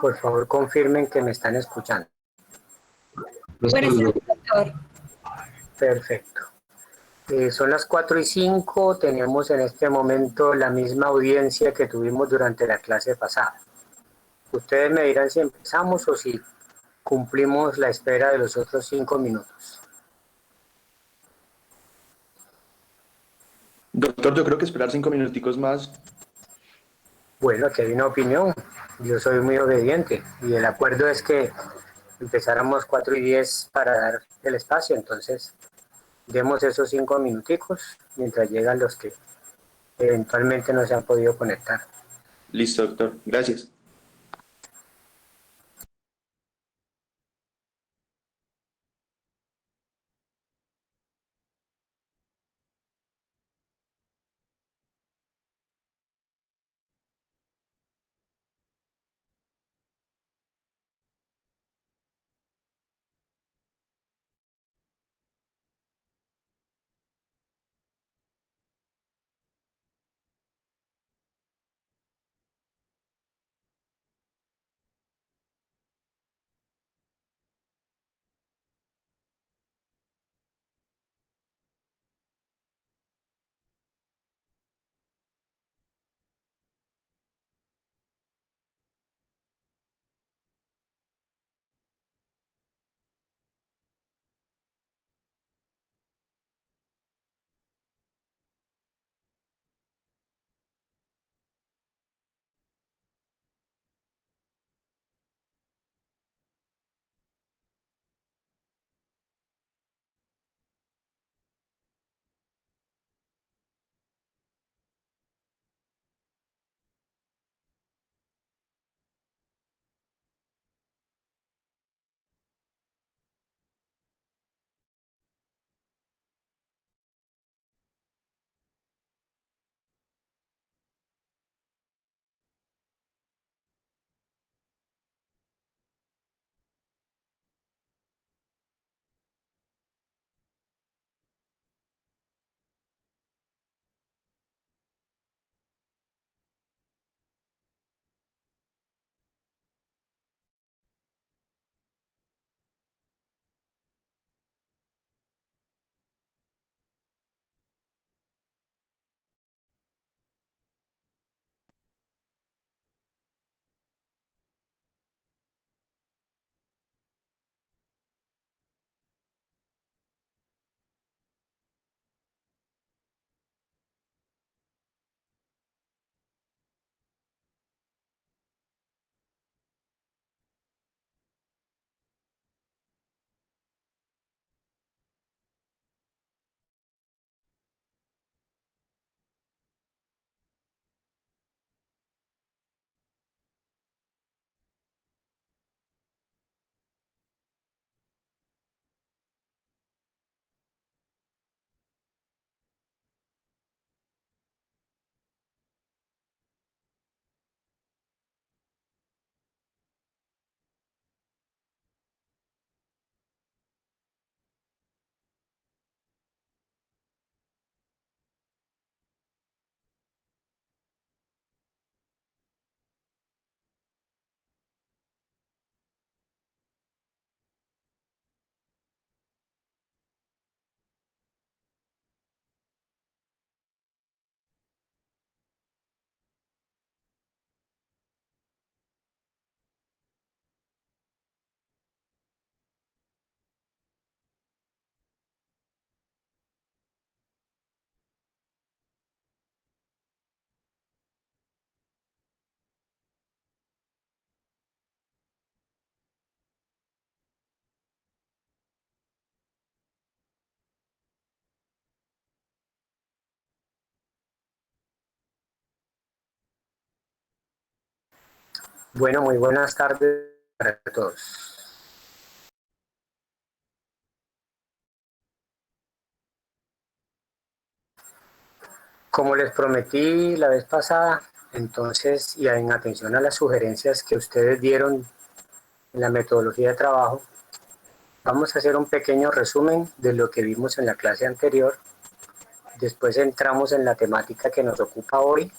Por favor, confirmen que me están escuchando. Lo Buenas saludo. tardes, doctor. Perfecto. Son las 4:05. Tenemos en este momento la misma audiencia que tuvimos durante la clase pasada. Ustedes me dirán si empezamos o si cumplimos la espera de los otros 5 minutos. Doctor, yo creo que esperar 5 minuticos más. Bueno, aquí hay una opinión. Yo soy muy obediente y el acuerdo es que empezáramos 4:10 para dar el espacio. Entonces, demos esos 5 minuticos mientras llegan los que eventualmente no se han podido conectar. Listo, doctor. Gracias. Bueno, muy buenas tardes para todos. Como les prometí la vez pasada, entonces, y en atención a las sugerencias que ustedes dieron en la metodología de trabajo, vamos a hacer un pequeño resumen de lo que vimos en la clase anterior. Después entramos en la temática que nos ocupa hoy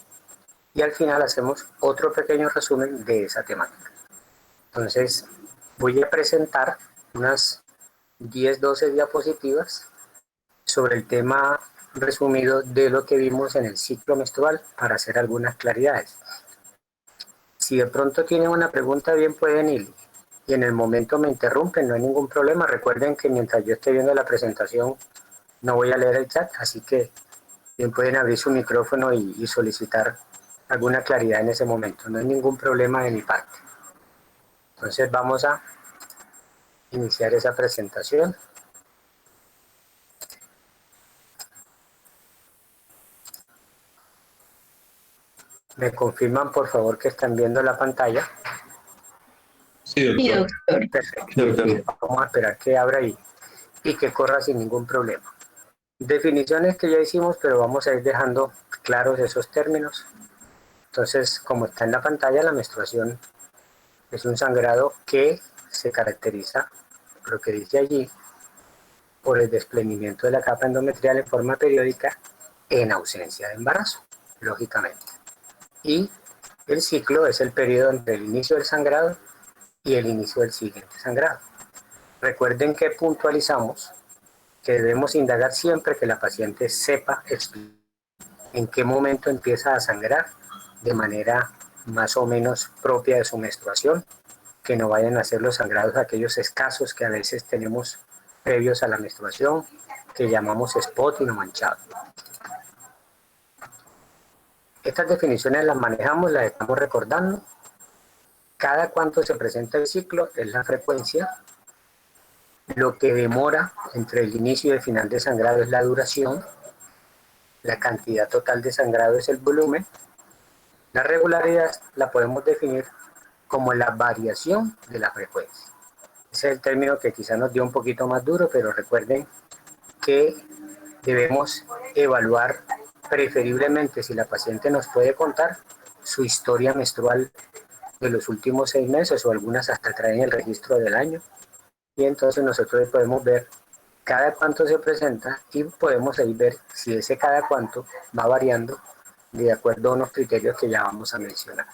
y al final hacemos otro pequeño resumen de esa temática. Entonces, voy a presentar unas 10-12 diapositivas sobre el tema resumido de lo que vimos en el ciclo menstrual para hacer algunas claridades. Si de pronto tienen una pregunta, bien pueden ir y en el momento me interrumpen, no hay ningún problema. Recuerden que mientras yo esté viendo la presentación no voy a leer el chat, así que bien pueden abrir su micrófono y solicitar alguna claridad en ese momento. No hay ningún problema de mi parte. Entonces vamos a iniciar esa presentación. Me confirman por favor que están viendo la pantalla. Sí, doctor. Perfecto. Sí, doctor. Vamos a esperar que abra y que corra sin ningún problema. Definiciones que ya hicimos, pero vamos a ir dejando claros esos términos. Entonces, como está en la pantalla, la menstruación es un sangrado que se caracteriza, lo que dice allí, por el desprendimiento de la capa endometrial en forma periódica en ausencia de embarazo, lógicamente. Y el ciclo es el periodo entre el inicio del sangrado y el inicio del siguiente sangrado. Recuerden que puntualizamos que debemos indagar siempre que la paciente sepa en qué momento empieza a sangrar de manera más o menos propia de su menstruación, que no vayan a ser los sangrados aquellos escasos que a veces tenemos previos a la menstruación, que llamamos spotting o manchado. Estas definiciones las manejamos, las estamos recordando. Cada cuánto se presenta el ciclo es la frecuencia. Lo que demora entre el inicio y el final de sangrado es la duración. La cantidad total de sangrado es el volumen. La regularidad la podemos definir como la variación de la frecuencia. Ese es el término que quizá nos dio un poquito más duro, pero recuerden que debemos evaluar preferiblemente, si la paciente nos puede contar, su historia menstrual de los últimos 6 meses o algunas hasta traen el registro del año. Y entonces nosotros podemos ver cada cuánto se presenta y podemos ahí ver si ese cada cuánto va variando de acuerdo a unos criterios que ya vamos a mencionar.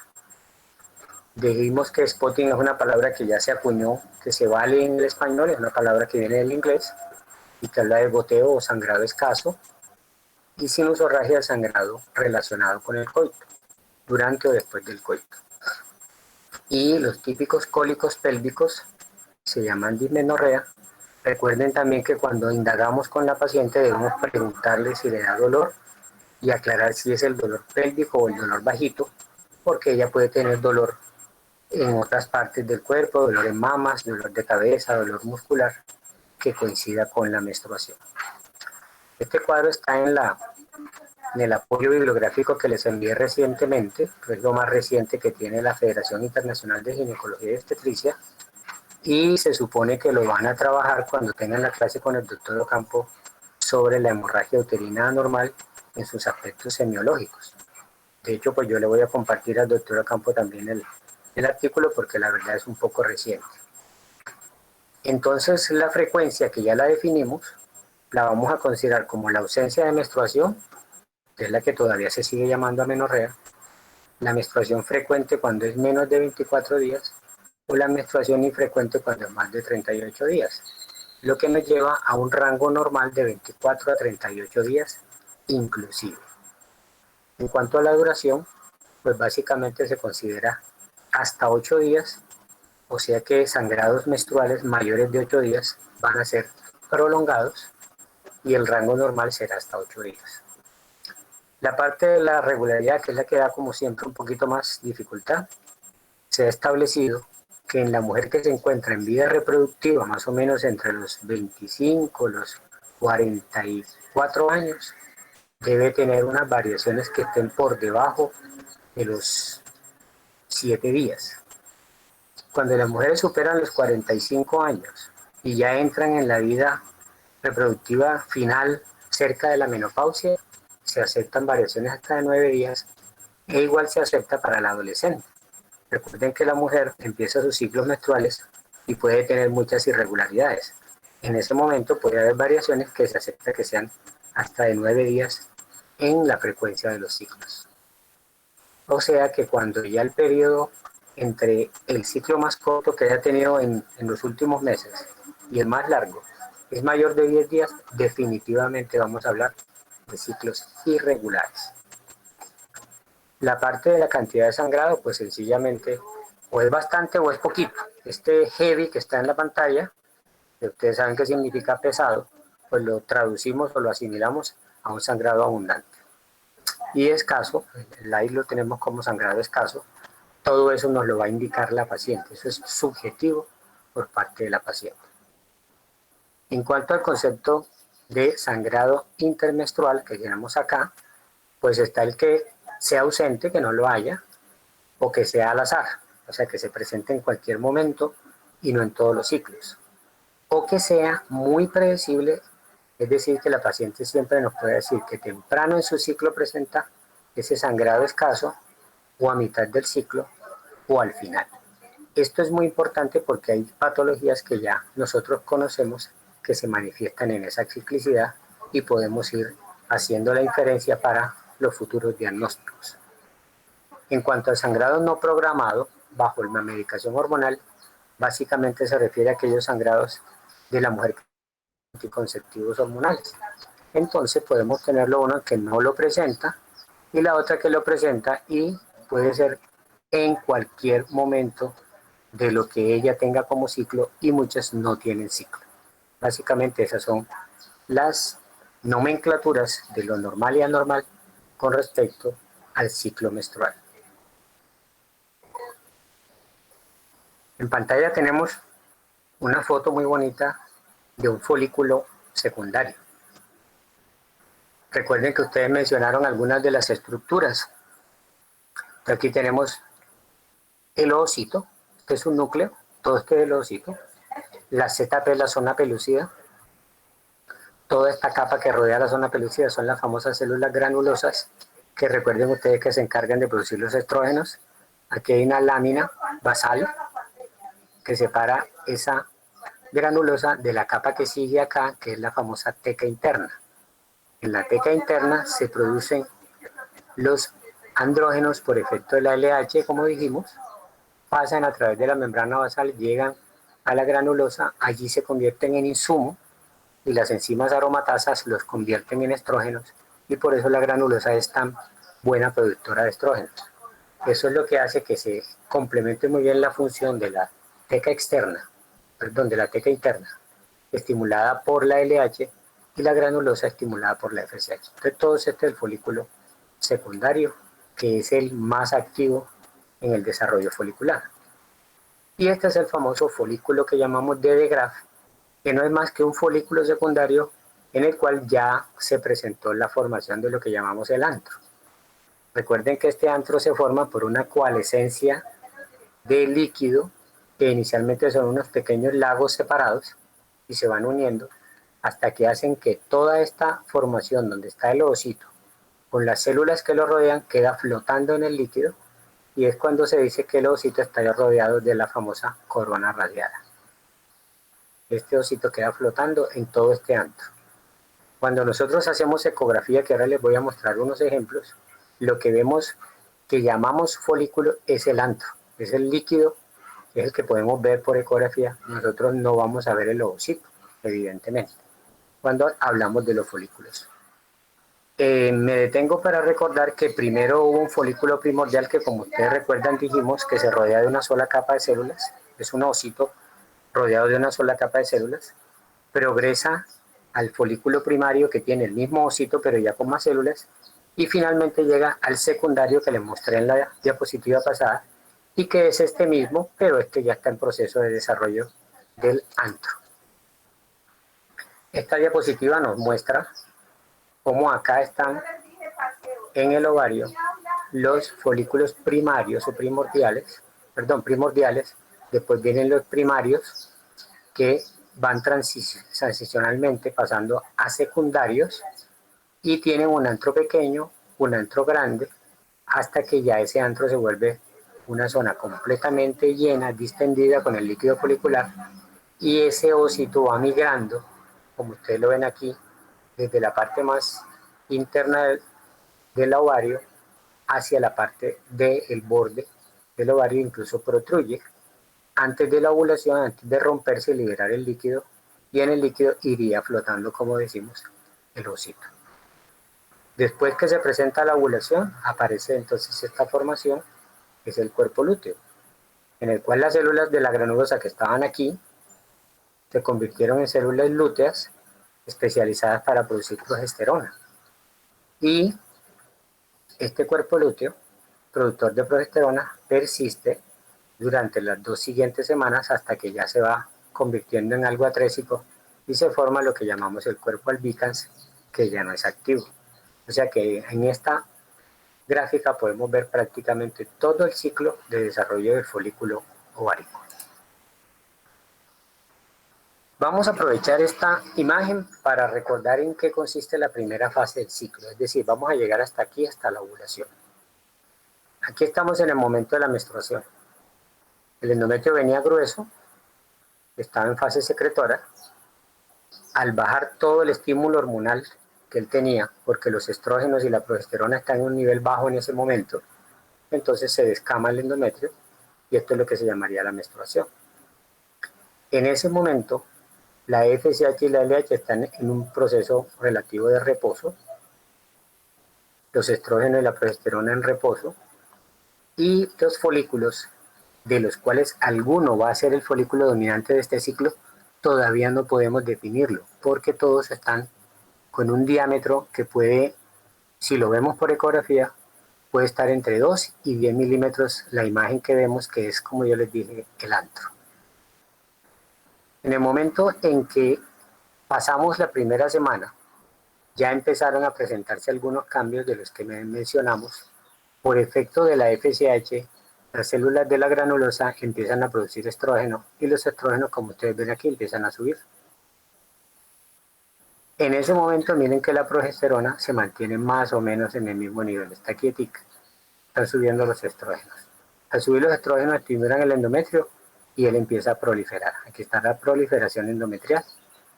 Dijimos que spotting es una palabra que ya se acuñó, que se vale en el español, es una palabra que viene del inglés y que habla de goteo o sangrado escaso y sinusorragia de sangrado relacionado con el coito, durante o después del coito. Y los típicos cólicos pélvicos se llaman dismenorrea. Recuerden también que cuando indagamos con la paciente debemos preguntarle si le da dolor y aclarar si es el dolor pélvico o el dolor bajito, porque ella puede tener dolor en otras partes del cuerpo, dolor en mamas, dolor de cabeza, dolor muscular, que coincida con la menstruación. Este cuadro está en el apoyo bibliográfico que les envié recientemente, que es lo más reciente que tiene la Federación Internacional de Ginecología y Obstetricia, y se supone que lo van a trabajar cuando tengan la clase con el doctor Ocampo sobre la hemorragia uterina anormal en sus aspectos semiológicos. De hecho, pues yo le voy a compartir al doctor Ocampo también el artículo porque la verdad es un poco reciente. Entonces, la frecuencia que ya la definimos, la vamos a considerar como la ausencia de menstruación, que es la que todavía se sigue llamando amenorrea, la menstruación frecuente cuando es menos de 24 días, o la menstruación infrecuente cuando es más de 38 días, lo que nos lleva a un rango normal de 24 a 38 días inclusive. En cuanto a la duración, pues básicamente se considera hasta 8 días, o sea que sangrados menstruales mayores de 8 días van a ser prolongados y el rango normal será hasta 8 días. La parte de la regularidad, que es la que da como siempre un poquito más dificultad, se ha establecido que en la mujer que se encuentra en vida reproductiva, más o menos entre los 25 y los 44 años, debe tener unas variaciones que estén por debajo de los 7 días. Cuando las mujeres superan los 45 años y ya entran en la vida reproductiva final cerca de la menopausia, se aceptan variaciones hasta de 9 días e igual se acepta para el adolescente. Recuerden que la mujer empieza sus ciclos menstruales y puede tener muchas irregularidades. En ese momento puede haber variaciones que se acepta que sean hasta de 9 días en la frecuencia de los ciclos. O sea que cuando ya el periodo entre el ciclo más corto que haya tenido en los últimos meses y el más largo es mayor de 10 días, definitivamente vamos a hablar de ciclos irregulares. La parte de la cantidad de sangrado, pues sencillamente o es bastante o es poquito. Este heavy que está en la pantalla, que ustedes saben que significa pesado, pues lo traducimos o lo asimilamos a un sangrado abundante. Y escaso, el light lo tenemos como sangrado escaso, todo eso nos lo va a indicar la paciente, eso es subjetivo por parte de la paciente. En cuanto al concepto de sangrado intermenstrual que tenemos acá, pues está el que sea ausente, que no lo haya, o que sea al azar, o sea, que se presente en cualquier momento y no en todos los ciclos. O que sea muy predecible, es decir, que la paciente siempre nos puede decir que temprano en su ciclo presenta ese sangrado escaso, o a mitad del ciclo, o al final. Esto es muy importante porque hay patologías que ya nosotros conocemos que se manifiestan en esa ciclicidad y podemos ir haciendo la inferencia para los futuros diagnósticos. En cuanto al sangrado no programado, bajo la medicación hormonal, básicamente se refiere a aquellos sangrados de la mujer anticonceptivos hormonales. Entonces podemos tenerlo uno que no lo presenta y la otra que lo presenta y puede ser en cualquier momento de lo que ella tenga como ciclo y muchas no tienen ciclo. Básicamente esas son las nomenclaturas de lo normal y anormal con respecto al ciclo menstrual. En pantalla tenemos una foto muy bonita de un folículo secundario. Recuerden que ustedes mencionaron algunas de las estructuras. Aquí tenemos el ovocito, que es un núcleo, todo este es el ovocito. La ZP es la zona pelúcida. Toda esta capa que rodea la zona pelúcida son las famosas células granulosas, que recuerden ustedes que se encargan de producir los estrógenos. Aquí hay una lámina basal que separa esa granulosa de la capa que sigue acá, que es la famosa teca interna. En la teca interna se producen los andrógenos por efecto de la LH, como dijimos, pasan a través de la membrana basal, llegan a la granulosa, allí se convierten en insumo y las enzimas aromatasas los convierten en estrógenos y por eso la granulosa es tan buena productora de estrógenos. Eso es lo que hace que se complemente muy bien la función de la teca externa, perdón, de la teca interna, estimulada por la LH y la granulosa estimulada por la FSH. Entonces todo este es el folículo secundario, que es el más activo en el desarrollo folicular. Y este es el famoso folículo que llamamos de Graaff, que no es más que un folículo secundario en el cual ya se presentó la formación de lo que llamamos el antro. Recuerden que este antro se forma por una coalescencia de líquido, que inicialmente son unos pequeños lagos separados y se van uniendo hasta que hacen que toda esta formación donde está el ovocito con las células que lo rodean queda flotando en el líquido y es cuando se dice que el ovocito está rodeado de la famosa corona radiada. Este ovocito queda flotando en todo este antro. Cuando nosotros hacemos ecografía, que ahora les voy a mostrar unos ejemplos, lo que vemos que llamamos folículo es el antro, es el líquido, es el que podemos ver por ecografía. Nosotros no vamos a ver el ovocito, evidentemente, cuando hablamos de los folículos. Me detengo para recordar que primero hubo un folículo primordial que, como ustedes recuerdan, dijimos que se rodea de una sola capa de células, es un ovocito rodeado de una sola capa de células, progresa al folículo primario que tiene el mismo ovocito pero ya con más células y finalmente llega al secundario que les mostré en la diapositiva pasada y que es este mismo, pero este ya está en proceso de desarrollo del antro. Esta diapositiva nos muestra cómo acá están en el ovario los folículos primarios o primordiales, después vienen los primarios que van transicionalmente pasando a secundarios y tienen un antro pequeño, un antro grande, hasta que ya ese antro se vuelve una zona completamente llena, distendida con el líquido folicular y ese ovocito va migrando, como ustedes lo ven aquí, desde la parte más interna del ovario hacia la parte del borde del ovario incluso protruye antes de la ovulación, antes de romperse y liberar el líquido, y en el líquido iría flotando, como decimos, el ovocito. Después que se presenta la ovulación, aparece entonces esta formación, que es el cuerpo lúteo, en el cual las células de la granulosa que estaban aquí se convirtieron en células lúteas especializadas para producir progesterona. Y este cuerpo lúteo, productor de progesterona, persiste durante las 2 siguientes semanas hasta que ya se va convirtiendo en algo atrésico y se forma lo que llamamos el cuerpo albicans, que ya no es activo. O sea que en esta gráfica podemos ver prácticamente todo el ciclo de desarrollo del folículo ovárico. Vamos a aprovechar esta imagen para recordar en qué consiste la primera fase del ciclo, es decir, vamos a llegar hasta aquí, hasta la ovulación. Aquí estamos en el momento de la menstruación. El endometrio venía grueso, estaba en fase secretora. Al bajar todo el estímulo hormonal que él tenía, porque los estrógenos y la progesterona están en un nivel bajo en ese momento, entonces se descama el endometrio y esto es lo que se llamaría la menstruación. En ese momento, la FSH y la LH están en un proceso relativo de reposo, los estrógenos y la progesterona en reposo, y los folículos, de los cuales alguno va a ser el folículo dominante de este ciclo, todavía no podemos definirlo, porque todos están con un diámetro que puede, si lo vemos por ecografía, puede estar entre 2 y 10 milímetros la imagen que vemos, que es, como yo les dije, el antro. En el momento en que pasamos la primera semana, ya empezaron a presentarse algunos cambios de los que mencionamos. Por efecto de la FSH, las células de la granulosa empiezan a producir estrógeno y los estrógenos, como ustedes ven aquí, empiezan a subir. En ese momento miren que la progesterona se mantiene más o menos en el mismo nivel, está quietica, están subiendo los estrógenos. Al subir los estrógenos estimulan el endometrio y él empieza a proliferar. Aquí está la proliferación endometrial.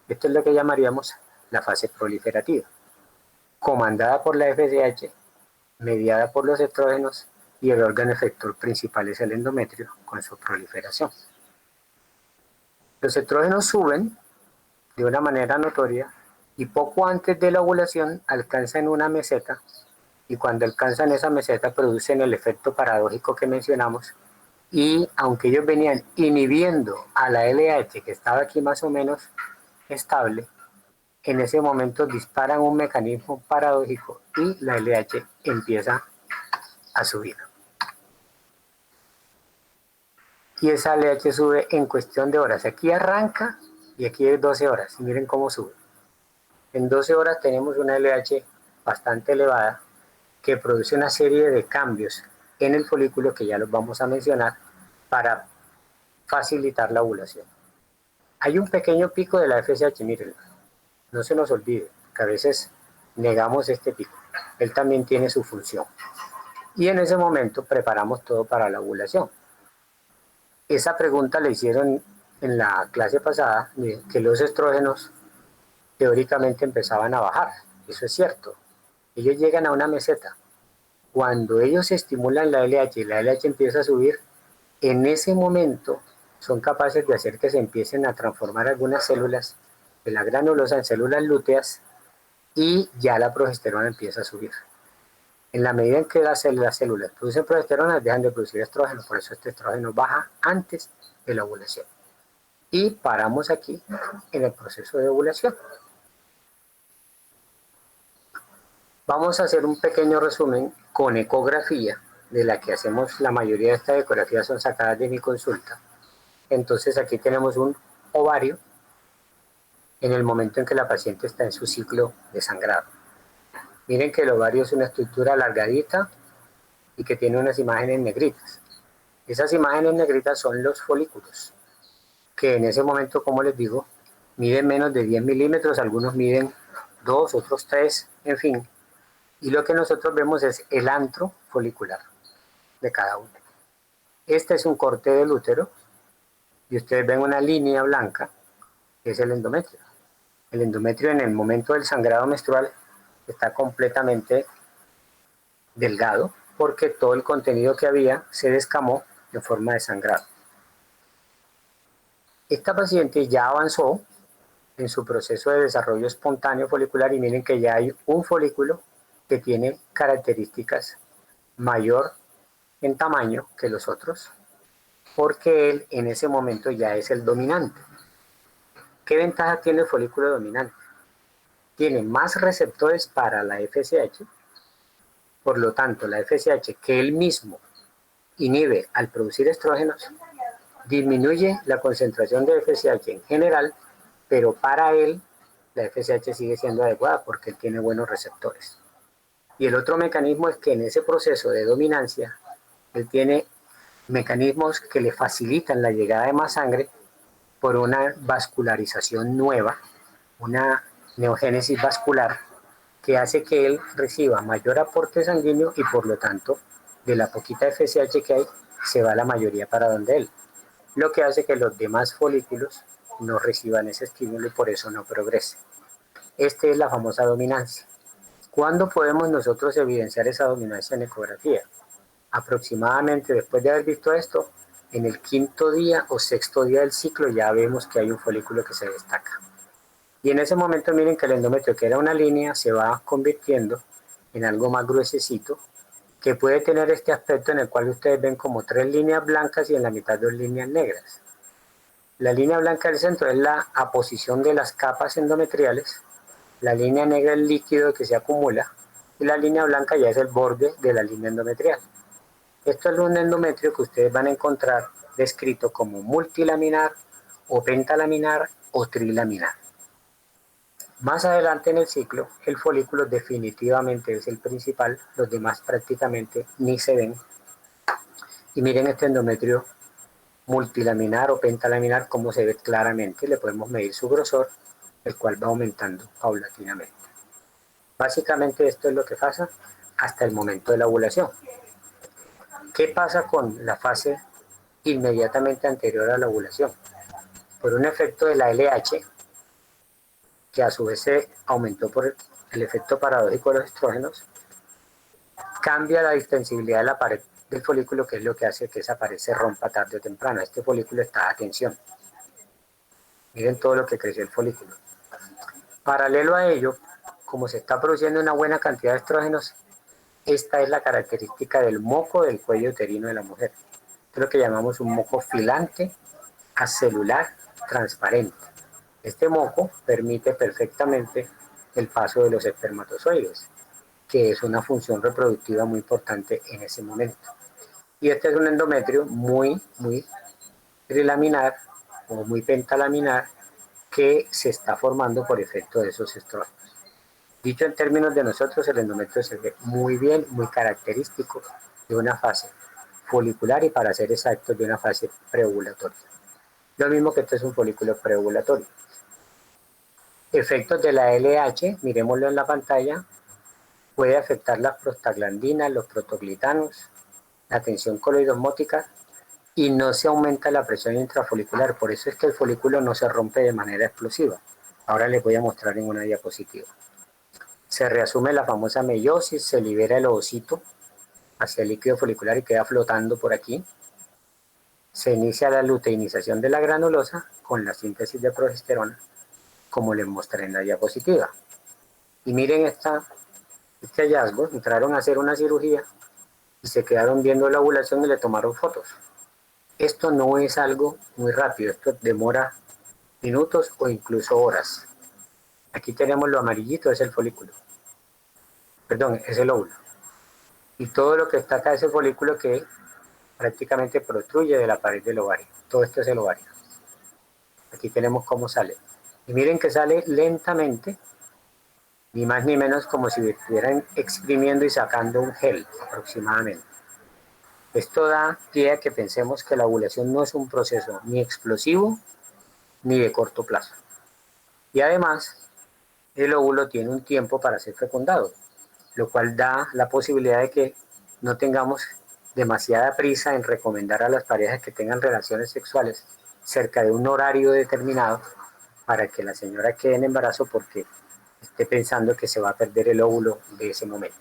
Esto es lo que llamaríamos la fase proliferativa, comandada por la FSH, mediada por los estrógenos, y el órgano efector principal es el endometrio con su proliferación. Los estrógenos suben de una manera notoria y poco antes de la ovulación alcanzan una meseta, y cuando alcanzan esa meseta producen el efecto paradójico que mencionamos, y aunque ellos venían inhibiendo a la LH, que estaba aquí más o menos estable, en ese momento disparan un mecanismo paradójico y la LH empieza a subir. Y esa LH sube en cuestión de horas. Aquí arranca y aquí es 12 horas. Y miren cómo sube. En 12 horas tenemos una LH bastante elevada que produce una serie de cambios en el folículo que ya los vamos a mencionar para facilitar la ovulación. Hay un pequeño pico de la FSH, miren, no se nos olvide, que a veces negamos este pico. Él también tiene su función. Y en ese momento preparamos todo para la ovulación. Esa pregunta le hicieron en la clase pasada, que los estrógenos teóricamente empezaban a bajar. Eso es cierto. Ellos llegan a una meseta. Cuando ellos estimulan la LH y la LH empieza a subir, en ese momento son capaces de hacer que se empiecen a transformar algunas células de la granulosa en células lúteas y ya la progesterona empieza a subir. En la medida en que las células producen progesterona, dejan de producir estrógeno, por eso este estrógeno baja antes de la ovulación. Y paramos aquí en el proceso de ovulación. Vamos a hacer un pequeño resumen con ecografía, de la que hacemos la mayoría de estas ecografías son sacadas de mi consulta. Entonces aquí tenemos un ovario en el momento en que la paciente está en su ciclo de sangrado. Miren que el ovario es una estructura alargadita y que tiene unas imágenes negritas. Esas imágenes negritas son los folículos, que en ese momento, como les digo, miden menos de 10 milímetros, algunos miden 2, otros 3, en fin. Y lo que nosotros vemos es el antro folicular de cada uno. Este es un corte del útero y ustedes ven una línea blanca, que es el endometrio. El endometrio en el momento del sangrado menstrual está completamente delgado, porque todo el contenido que había se descamó en forma de sangrado. Esta paciente ya avanzó en su proceso de desarrollo espontáneo folicular y miren que ya hay un folículo que tiene características mayor en tamaño que los otros, porque él en ese momento ya es el dominante. ¿Qué ventaja tiene el folículo dominante? Tiene más receptores para la FSH, por lo tanto la FSH que él mismo inhibe al producir estrógenos, disminuye la concentración de FSH en general, pero para él la FSH sigue siendo adecuada porque él tiene buenos receptores. Y el otro mecanismo es que en ese proceso de dominancia, él tiene mecanismos que le facilitan la llegada de más sangre por una vascularización nueva, una neogénesis vascular que hace que él reciba mayor aporte sanguíneo y por lo tanto de la poquita FSH que hay se va la mayoría para donde él, lo que hace que los demás folículos no reciban ese estímulo y por eso no progrese. Esta es la famosa dominancia. ¿Cuándo podemos nosotros evidenciar esa dominancia en ecografía? Aproximadamente después de haber visto esto, en el quinto día o sexto día del ciclo ya vemos que hay un folículo que se destaca. Y en ese momento miren que el endometrio, que era una línea, se va convirtiendo en algo más gruesecito, que puede tener este aspecto en el cual ustedes ven como 3 líneas blancas y en la mitad 2 líneas negras. La línea blanca del centro es la aposición de las capas endometriales, la línea negra es el líquido que se acumula y la línea blanca ya es el borde de la línea endometrial. Esto es un endometrio que ustedes van a encontrar descrito como multilaminar o pentalaminar o trilaminar. Más adelante en el ciclo, el folículo definitivamente es el principal, los demás prácticamente ni se ven. Y miren este endometrio multilaminar o pentalaminar, como se ve claramente, le podemos medir su grosor, el cual va aumentando paulatinamente. Básicamente esto es lo que pasa hasta el momento de la ovulación. ¿Qué pasa con la fase inmediatamente anterior a la ovulación? Por un efecto de la LH, que a su vez se aumentó por el efecto paradójico de los estrógenos, cambia la distensibilidad de la pared del folículo, que es lo que hace que esa pared se rompa tarde o temprano. Este folículo está a tensión. Miren todo lo que creció el folículo. Paralelo a ello, como se está produciendo una buena cantidad de estrógenos, esta es la característica del moco del cuello uterino de la mujer. Esto es lo que llamamos un moco filante, acelular, transparente. Este moco permite perfectamente el paso de los espermatozoides, que es una función reproductiva muy importante en ese momento. Y este es un endometrio muy trilaminar o muy pentalaminar que se está formando por efecto de esos estrógenos. Dicho en términos de nosotros, el endometrio se ve muy bien, muy característico de una fase folicular y, para ser exactos, de una fase preovulatoria. Lo mismo que este es un folículo preovulatorio. Efectos de la LH, miremoslo en la pantalla, puede afectar las prostaglandinas, los protoglitanos, la tensión coloidosmótica y no se aumenta la presión intrafolicular. Por eso es que el folículo no se rompe de manera explosiva. Ahora les voy a mostrar en una diapositiva. Se reasume la famosa meiosis, se libera el ovocito hacia el líquido folicular y queda flotando por aquí. Se inicia la luteinización de la granulosa con la síntesis de progesterona, como les mostré en la diapositiva. Y miren este hallazgo, entraron a hacer una cirugía y se quedaron viendo la ovulación y le tomaron fotos. Esto no es algo muy rápido, esto demora minutos o incluso horas. Aquí tenemos lo amarillito, es el folículo. Perdón, es el óvulo. Y todo lo que está acá es el folículo que prácticamente protruye de la pared del ovario. Todo esto es el ovario. Aquí tenemos cómo sale. Y miren que sale lentamente, ni más ni menos como si estuvieran exprimiendo y sacando un gel aproximadamente. Esto da pie a que pensemos que la ovulación no es un proceso ni explosivo ni de corto plazo. Y además, el óvulo tiene un tiempo para ser fecundado, lo cual da la posibilidad de que no tengamos demasiada prisa en recomendar a las parejas que tengan relaciones sexuales cerca de un horario determinado para que la señora quede en embarazo porque esté pensando que se va a perder el óvulo de ese momento.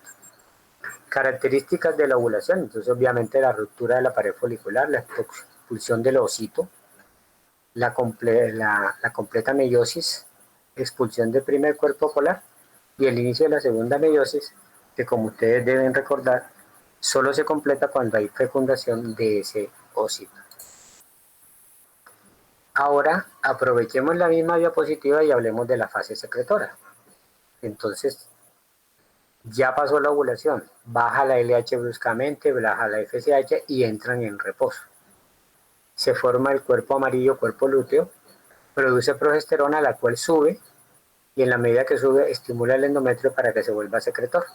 Características de la ovulación, entonces obviamente la ruptura de la pared folicular, la expulsión del ovocito, la completa meiosis, expulsión del primer cuerpo polar y el inicio de la segunda meiosis, que como ustedes deben recordar, solo se completa cuando hay fecundación de ese ovocito. Ahora aprovechemos la misma diapositiva y hablemos de la fase secretora. Entonces, ya pasó la ovulación, baja la LH bruscamente, baja la FSH y entran en reposo. Se forma el cuerpo amarillo, cuerpo lúteo, produce progesterona, la cual sube, y en la medida que sube estimula el endometrio para que se vuelva secretor.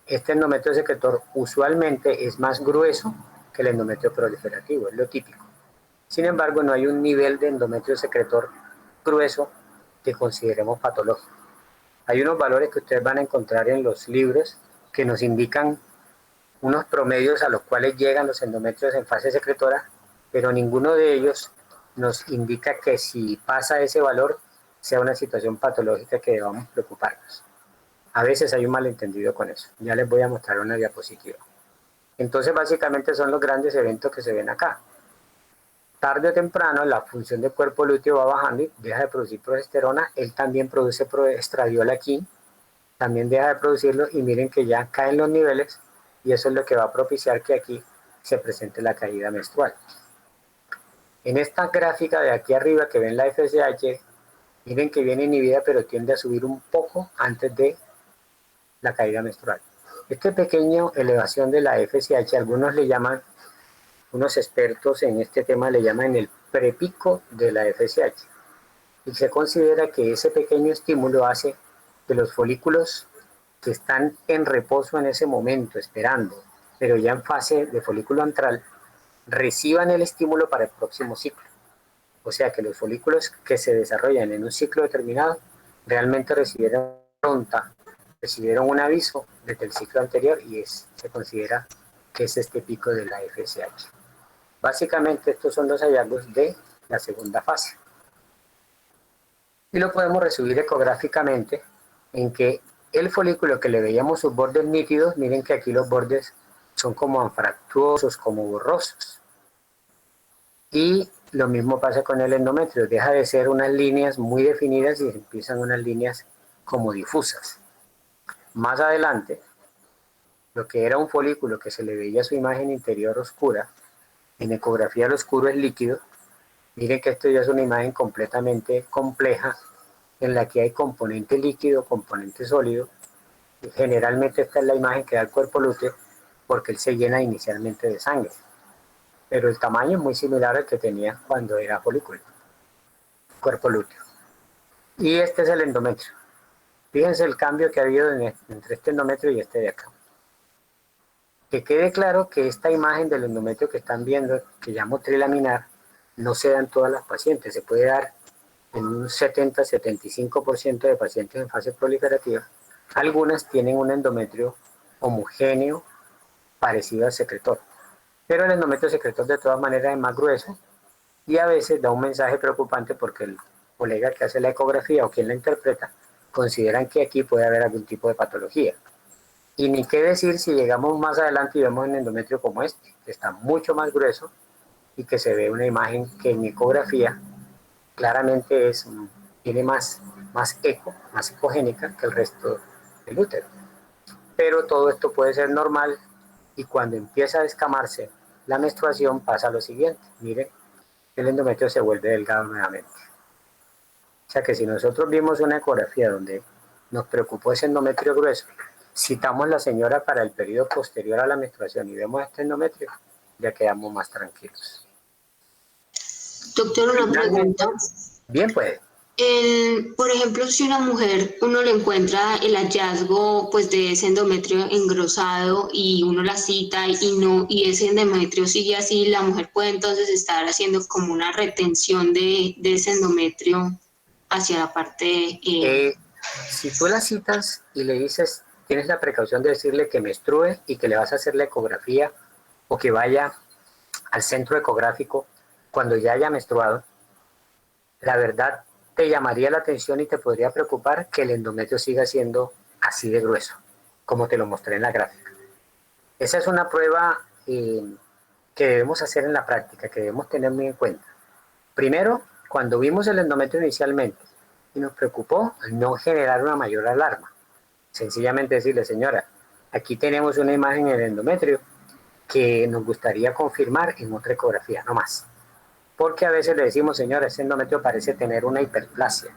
Este endometrio secretor usualmente es más grueso que el endometrio proliferativo, es lo típico. Sin embargo, no hay un nivel de endometrio secretor grueso que consideremos patológico. Hay unos valores que ustedes van a encontrar en los libros que nos indican unos promedios a los cuales llegan los endometrios en fase secretora, pero ninguno de ellos nos indica que si pasa ese valor sea una situación patológica que debamos preocuparnos. A veces hay un malentendido con eso. Ya les voy a mostrar una diapositiva. Entonces, básicamente son los grandes eventos que se ven acá. Tarde o temprano, la función del cuerpo lúteo va bajando y deja de producir progesterona. Él también produce estradiol aquí, también deja de producirlo y miren que ya caen los niveles y eso es lo que va a propiciar que aquí se presente la caída menstrual. En esta gráfica de aquí arriba que ven la FSH, miren que viene inhibida pero tiende a subir un poco antes de la caída menstrual. Esta pequeña elevación de la FSH, algunos le llaman, unos expertos en este tema le llaman el prepico de la FSH. Y se considera que ese pequeño estímulo hace que los folículos que están en reposo en ese momento, esperando, pero ya en fase de folículo antral, reciban el estímulo para el próximo ciclo. O sea que los folículos que se desarrollan en un ciclo determinado realmente recibieron un aviso desde el ciclo anterior y se considera que es este pico de la FSH. Básicamente estos son los hallazgos de la segunda fase. Y lo podemos resumir ecográficamente en que el folículo que le veíamos sus bordes nítidos, miren que aquí los bordes son como anfractuosos, como borrosos. Y lo mismo pasa con el endometrio, deja de ser unas líneas muy definidas y empiezan unas líneas como difusas. Más adelante, lo que era un folículo que se le veía su imagen interior oscura, en ecografía lo oscuro es líquido. Miren que esto ya es una imagen completamente compleja en la que hay componente líquido, componente sólido. Y generalmente esta es la imagen que da el cuerpo lúteo porque él se llena inicialmente de sangre. Pero el tamaño es muy similar al que tenía cuando era folículo, cuerpo lúteo. Y este es el endometrio. Fíjense el cambio que ha habido entre este endometrio y este de acá. Que quede claro que esta imagen del endometrio que están viendo, que llamo trilaminar, no se da en todas las pacientes, se puede dar en un 70-75% de pacientes en fase proliferativa. Algunas tienen un endometrio homogéneo parecido al secretor, pero el endometrio secretor de todas maneras es más grueso y a veces da un mensaje preocupante porque el colega que hace la ecografía o quien la interpreta consideran que aquí puede haber algún tipo de patología. Y ni qué decir si llegamos más adelante y vemos un endometrio como este, que está mucho más grueso y que se ve una imagen que en ecografía claramente tiene más eco, más ecogénica que el resto del útero. Pero todo esto puede ser normal y cuando empieza a descamarse la menstruación pasa lo siguiente. Miren, el endometrio se vuelve delgado nuevamente. O sea que si nosotros vimos una ecografía donde nos preocupó ese endometrio grueso, citamos a la señora para el periodo posterior a la menstruación y vemos este endometrio, ya quedamos más tranquilos. Doctor, una pregunta. Bien, pues. Por ejemplo, si una mujer, uno le encuentra el hallazgo pues de ese endometrio engrosado y uno la cita y ese endometrio sigue así, la mujer puede entonces estar haciendo como una retención de ese endometrio hacia la parte... Si tú la citas y le dices, tienes la precaución de decirle que menstrue y que le vas a hacer la ecografía o que vaya al centro ecográfico cuando ya haya menstruado, la verdad te llamaría la atención y te podría preocupar que el endometrio siga siendo así de grueso, como te lo mostré en la gráfica. Esa es una prueba que debemos hacer en la práctica, que debemos tener muy en cuenta. Primero, cuando vimos el endometrio inicialmente, y nos preocupó no generar una mayor alarma. Sencillamente decirle, señora, aquí tenemos una imagen en el endometrio que nos gustaría confirmar en otra ecografía, no más. Porque a veces le decimos, señora, este endometrio parece tener una hiperplasia,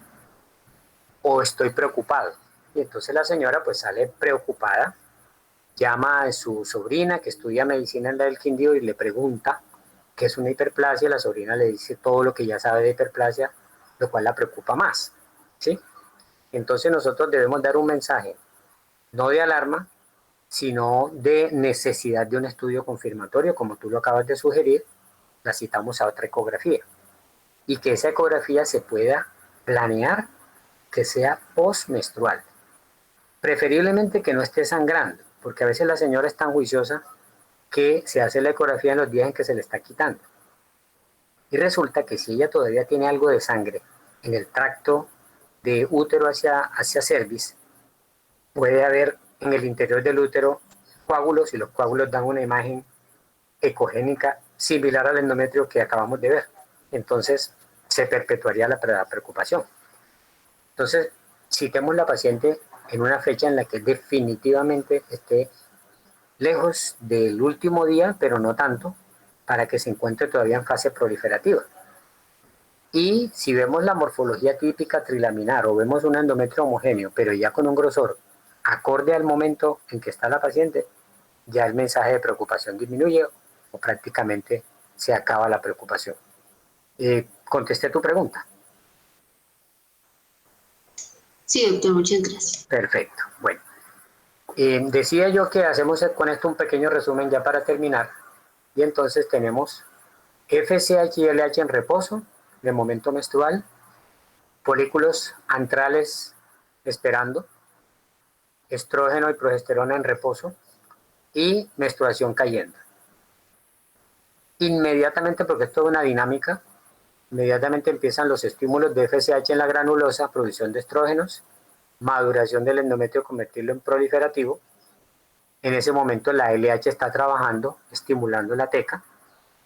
o estoy preocupado. Y entonces la señora pues sale preocupada, llama a su sobrina que estudia medicina en la del Quindío y le pregunta qué es una hiperplasia. La sobrina le dice todo lo que ya sabe de hiperplasia, lo cual la preocupa más, ¿sí? Entonces nosotros debemos dar un mensaje, no de alarma, sino de necesidad de un estudio confirmatorio, como tú lo acabas de sugerir. La citamos a otra ecografía y que esa ecografía se pueda planear que sea postmenstrual. Preferiblemente que no esté sangrando, porque a veces la señora es tan juiciosa que se hace la ecografía en los días en que se le está quitando. Y resulta que si ella todavía tiene algo de sangre en el tracto de útero hacia cervix, puede haber en el interior del útero coágulos, y los coágulos dan una imagen ecogénica similar al endometrio que acabamos de ver. Entonces se perpetuaría la preocupación. Entonces, citemos la paciente en una fecha en la que definitivamente esté lejos del último día, pero no tanto, para que se encuentre todavía en fase proliferativa. Y si vemos la morfología típica trilaminar o vemos un endometrio homogéneo, pero ya con un grosor acorde al momento en que está la paciente, ya el mensaje de preocupación disminuye o prácticamente se acaba la preocupación. ¿Contesté tu pregunta? Sí, doctor, muchas gracias. Perfecto. Bueno, decía yo que hacemos con esto un pequeño resumen ya para terminar. Y entonces tenemos FSH y LH en reposo de momento menstrual, folículos antrales esperando, estrógeno y progesterona en reposo y menstruación cayendo. Inmediatamente, porque esto es una dinámica, inmediatamente empiezan los estímulos de FSH en la granulosa, producción de estrógenos, maduración del endometrio, convertirlo en proliferativo. En ese momento la LH está trabajando, estimulando la teca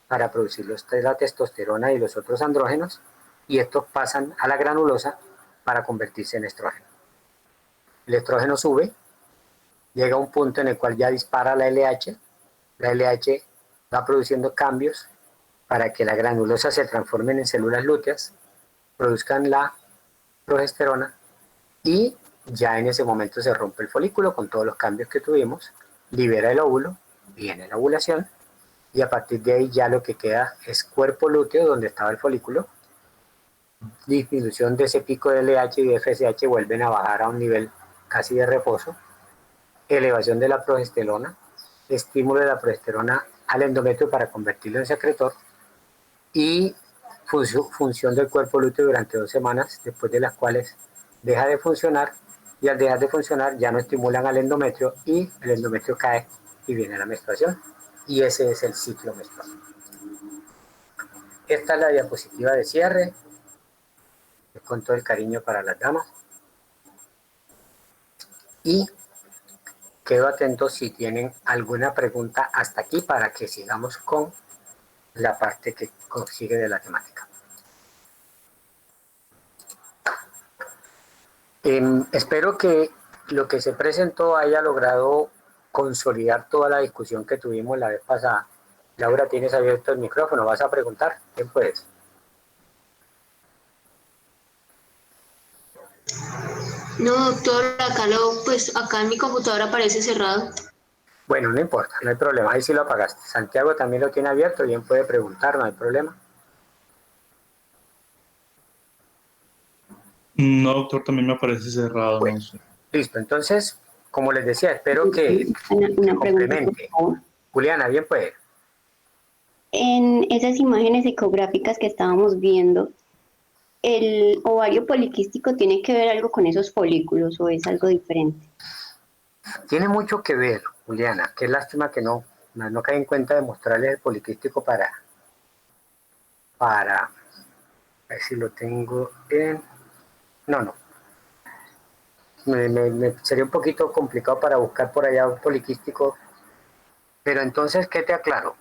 para producir la testosterona y los otros andrógenos, y estos pasan a la granulosa para convertirse en estrógeno. El estrógeno sube, llega a un punto en el cual ya dispara la LH va produciendo cambios para que la granulosa se transformen en células lúteas, produzcan la progesterona y ya en ese momento se rompe el folículo con todos los cambios que tuvimos, libera el óvulo, viene la ovulación y a partir de ahí ya lo que queda es cuerpo lúteo donde estaba el folículo, disminución de ese pico de LH y de FSH vuelven a bajar a un nivel casi de reposo, elevación de la progesterona, estímulo de la progesterona al endometrio para convertirlo en secretor y función del cuerpo lúteo durante 2 semanas, después de las cuales deja de funcionar y al dejar de funcionar ya no estimulan al endometrio y el endometrio cae y viene la menstruación y ese es el ciclo menstrual. Esta es la diapositiva de cierre, con todo el cariño para las damas y quedo atento si tienen alguna pregunta hasta aquí para que sigamos con la parte que sigue de la temática. Espero que lo que se presentó haya logrado consolidar toda la discusión que tuvimos la vez pasada. Laura, tienes abierto el micrófono, ¿vas a preguntar? ¿Quién puedes? No, doctor, pues acá en mi computadora aparece cerrado. Bueno, no importa, no hay problema, ahí sí lo apagaste. Santiago también lo tiene abierto, bien puede preguntar, no hay problema. No, doctor, también me aparece cerrado, Bueno, no sé. listo, entonces, como les decía, espero que Una pregunta, por complemente. favor. Juliana, bien puede. En esas imágenes ecográficas que estábamos viendo, ¿el ovario poliquístico tiene que ver algo con esos folículos o es algo diferente? Tiene mucho que ver, Juliana. Qué lástima que no cae en cuenta de mostrarles el poliquístico a ver si lo tengo en... No. Sería un poquito complicado para buscar por allá un poliquístico. Pero entonces, ¿qué te aclaro?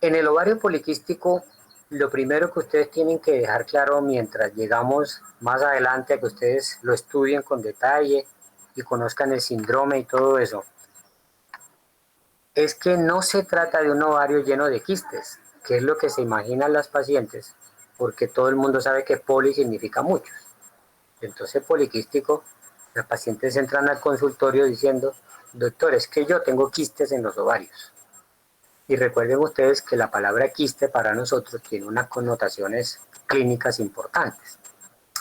En el ovario poliquístico, lo primero que ustedes tienen que dejar claro mientras llegamos más adelante a que ustedes lo estudien con detalle y conozcan el síndrome y todo eso, es que no se trata de un ovario lleno de quistes, que es lo que se imaginan las pacientes, porque todo el mundo sabe que poli significa muchos. Entonces, poliquístico, las pacientes entran al consultorio diciendo, doctor, es que yo tengo quistes en los ovarios. Y recuerden ustedes que la palabra quiste para nosotros tiene unas connotaciones clínicas importantes,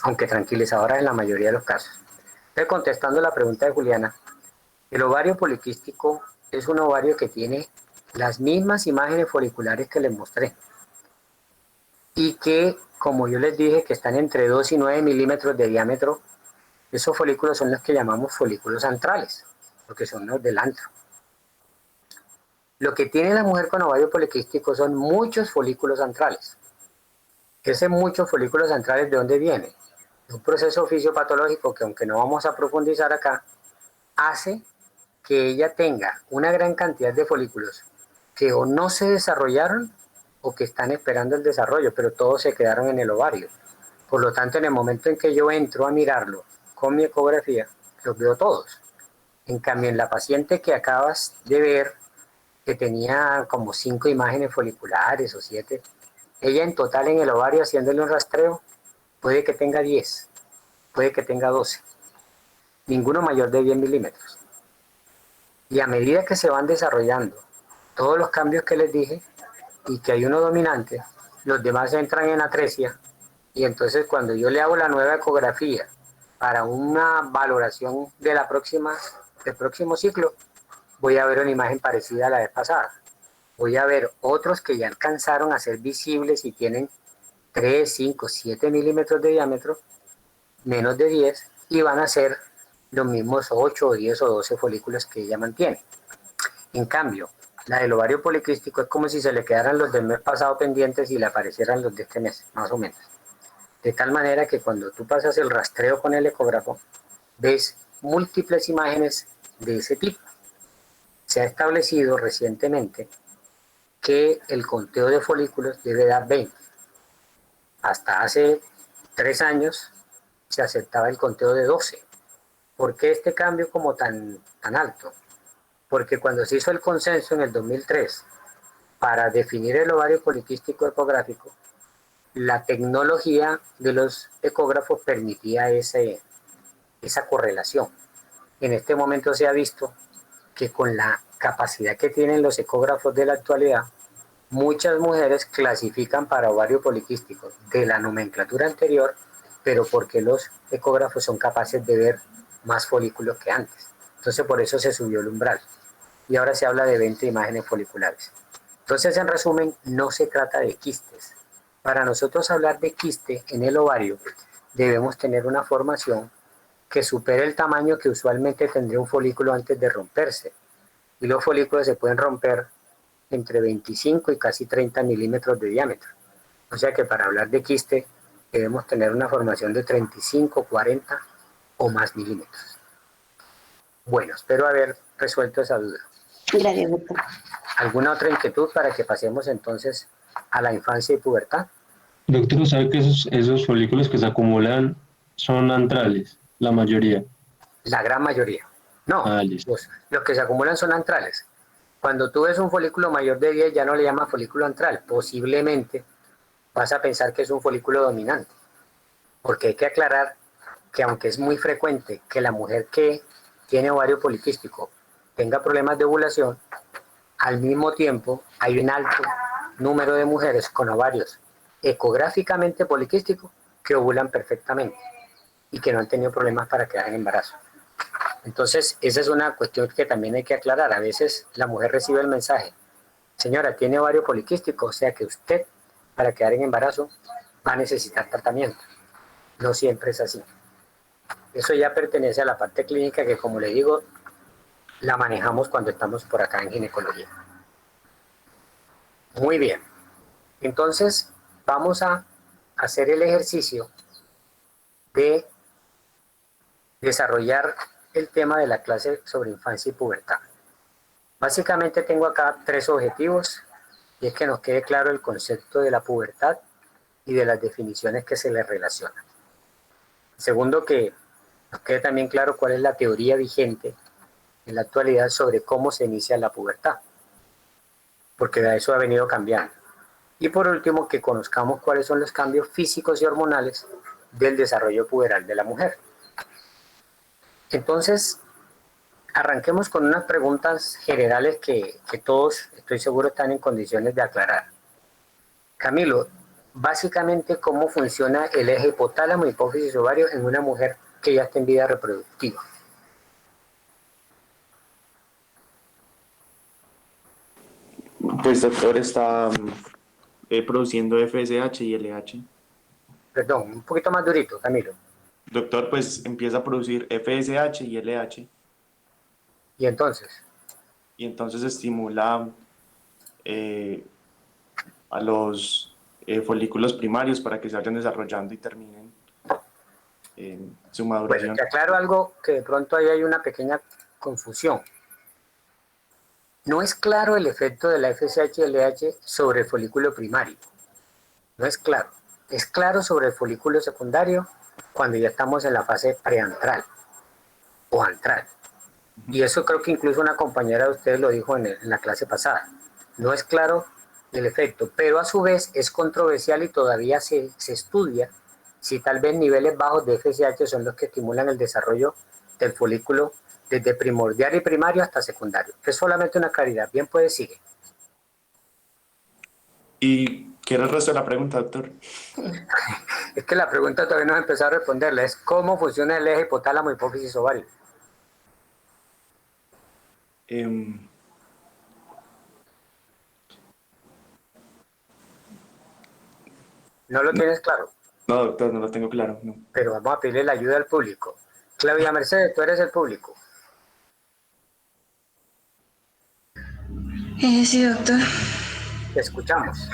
aunque tranquilizadoras en la mayoría de los casos. Entonces, contestando la pregunta de Juliana, el ovario poliquístico es un ovario que tiene las mismas imágenes foliculares que les mostré y que, como yo les dije, que están entre 2 y 9 milímetros de diámetro. Esos folículos son los que llamamos folículos antrales, porque son los del antro. Lo que tiene la mujer con ovario poliquístico son muchos folículos antrales. Ese muchos folículos antrales, ¿de dónde viene? De un proceso fisiopatológico que, aunque no vamos a profundizar acá, hace que ella tenga una gran cantidad de folículos que o no se desarrollaron o que están esperando el desarrollo, pero todos se quedaron en el ovario. Por lo tanto, en el momento en que yo entro a mirarlo con mi ecografía, los veo todos. En cambio, en la paciente que acabas de ver, que tenía como 5 imágenes foliculares o 7, ella en total en el ovario haciéndole un rastreo, puede que tenga 10, puede que tenga 12, ninguno mayor de 10 milímetros. Y a medida que se van desarrollando todos los cambios que les dije, y que hay uno dominante, los demás entran en atresia, y entonces cuando yo le hago la nueva ecografía para una valoración de del próximo ciclo, voy a ver una imagen parecida a la vez pasada. Voy a ver otros que ya alcanzaron a ser visibles y tienen 3, 5, 7 milímetros de diámetro, menos de 10, y van a ser los mismos 8 o 10 o 12 folículos que ella mantiene. En cambio, la del ovario poliquístico es como si se le quedaran los del mes pasado pendientes y le aparecieran los de este mes, más o menos. De tal manera que cuando tú pasas el rastreo con el ecógrafo, ves múltiples imágenes de ese tipo. Se ha establecido recientemente que el conteo de folículos debe dar 20. Hasta hace 3 años se aceptaba el conteo de 12. ¿Por qué este cambio como tan alto? Porque cuando se hizo el consenso en el 2003 para definir el ovario poliquístico ecográfico, la tecnología de los ecógrafos permitía esa correlación. En este momento se ha visto que con la capacidad que tienen los ecógrafos de la actualidad, muchas mujeres clasifican para ovario poliquístico de la nomenclatura anterior, pero porque los ecógrafos son capaces de ver más folículos que antes. Entonces por eso se subió el umbral. Y ahora se habla de 20 imágenes foliculares. Entonces, en resumen, no se trata de quistes. Para nosotros hablar de quiste en el ovario, debemos tener una formación que supere el tamaño que usualmente tendría un folículo antes de romperse. Y los folículos se pueden romper entre 25 y casi 30 milímetros de diámetro. O sea que para hablar de quiste debemos tener una formación de 35, 40 o más milímetros. Bueno, espero haber resuelto esa duda. Gracias, doctor. ¿Alguna otra inquietud para que pasemos entonces a la infancia y pubertad? Doctor, ¿sabe que esos folículos que se acumulan son antrales, la mayoría? La gran mayoría. No, Listo. los que se acumulan son antrales. Cuando tú ves un folículo mayor de 10 ya no le llamas folículo antral. Posiblemente vas a pensar que es un folículo dominante. Porque hay que aclarar que aunque es muy frecuente que la mujer que tiene ovario poliquístico tenga problemas de ovulación, al mismo tiempo hay un alto número de mujeres con ovarios ecográficamente poliquísticos que ovulan perfectamente y que no han tenido problemas para quedar en embarazo. Entonces, esa es una cuestión que también hay que aclarar. A veces la mujer recibe el mensaje, señora, tiene ovario poliquístico, o sea que usted, para quedar en embarazo, va a necesitar tratamiento. No siempre es así. Eso ya pertenece a la parte clínica que, como le digo, la manejamos cuando estamos por acá en ginecología. Muy bien. Entonces, vamos a hacer el ejercicio de desarrollar el tema de la clase sobre infancia y pubertad. Básicamente tengo acá 3 objetivos, y es que nos quede claro el concepto de la pubertad y de las definiciones que se le relacionan. Segundo, que nos quede también claro cuál es la teoría vigente en la actualidad sobre cómo se inicia la pubertad, porque de eso ha venido cambiando. Y por último, que conozcamos cuáles son los cambios físicos y hormonales del desarrollo puberal de la mujer. Entonces, arranquemos con unas preguntas generales que todos, estoy seguro, están en condiciones de aclarar. Camilo, básicamente, ¿cómo funciona el eje hipotálamo, hipófisis, ovario en una mujer que ya está en vida reproductiva? Pues doctor, está produciendo FSH y LH. Perdón, un poquito más durito, Camilo. Doctor, pues empieza a producir FSH y LH Y entonces, y entonces estimula a los folículos primarios para que se vayan desarrollando y terminen su bueno, maduración. te aclaro algo que de pronto ahí hay una pequeña confusión. No es claro el efecto de la FSH y LH sobre el folículo primario. No es claro. Es claro sobre el folículo secundario cuando ya estamos en la fase preantral o antral. Y eso creo que incluso una compañera de ustedes lo dijo en la clase pasada. No es claro el efecto, pero a su vez es controversial y todavía se estudia si tal vez niveles bajos de FSH son los que estimulan el desarrollo del folículo desde primordial y primario hasta secundario. Es solamente una claridad. Bien, puede seguir. ¿Y qué era el resto de la pregunta, doctor? Es que la pregunta todavía no he empezado a responderla. Es ¿cómo funciona el eje hipotálamo, hipófisis, ovario? Em, ¿No lo tienes claro? no, doctor, no lo tengo claro. No. Pero vamos a pedirle la ayuda al público. Claudia Mercedes, tú eres el público. Sí, doctor. Te escuchamos.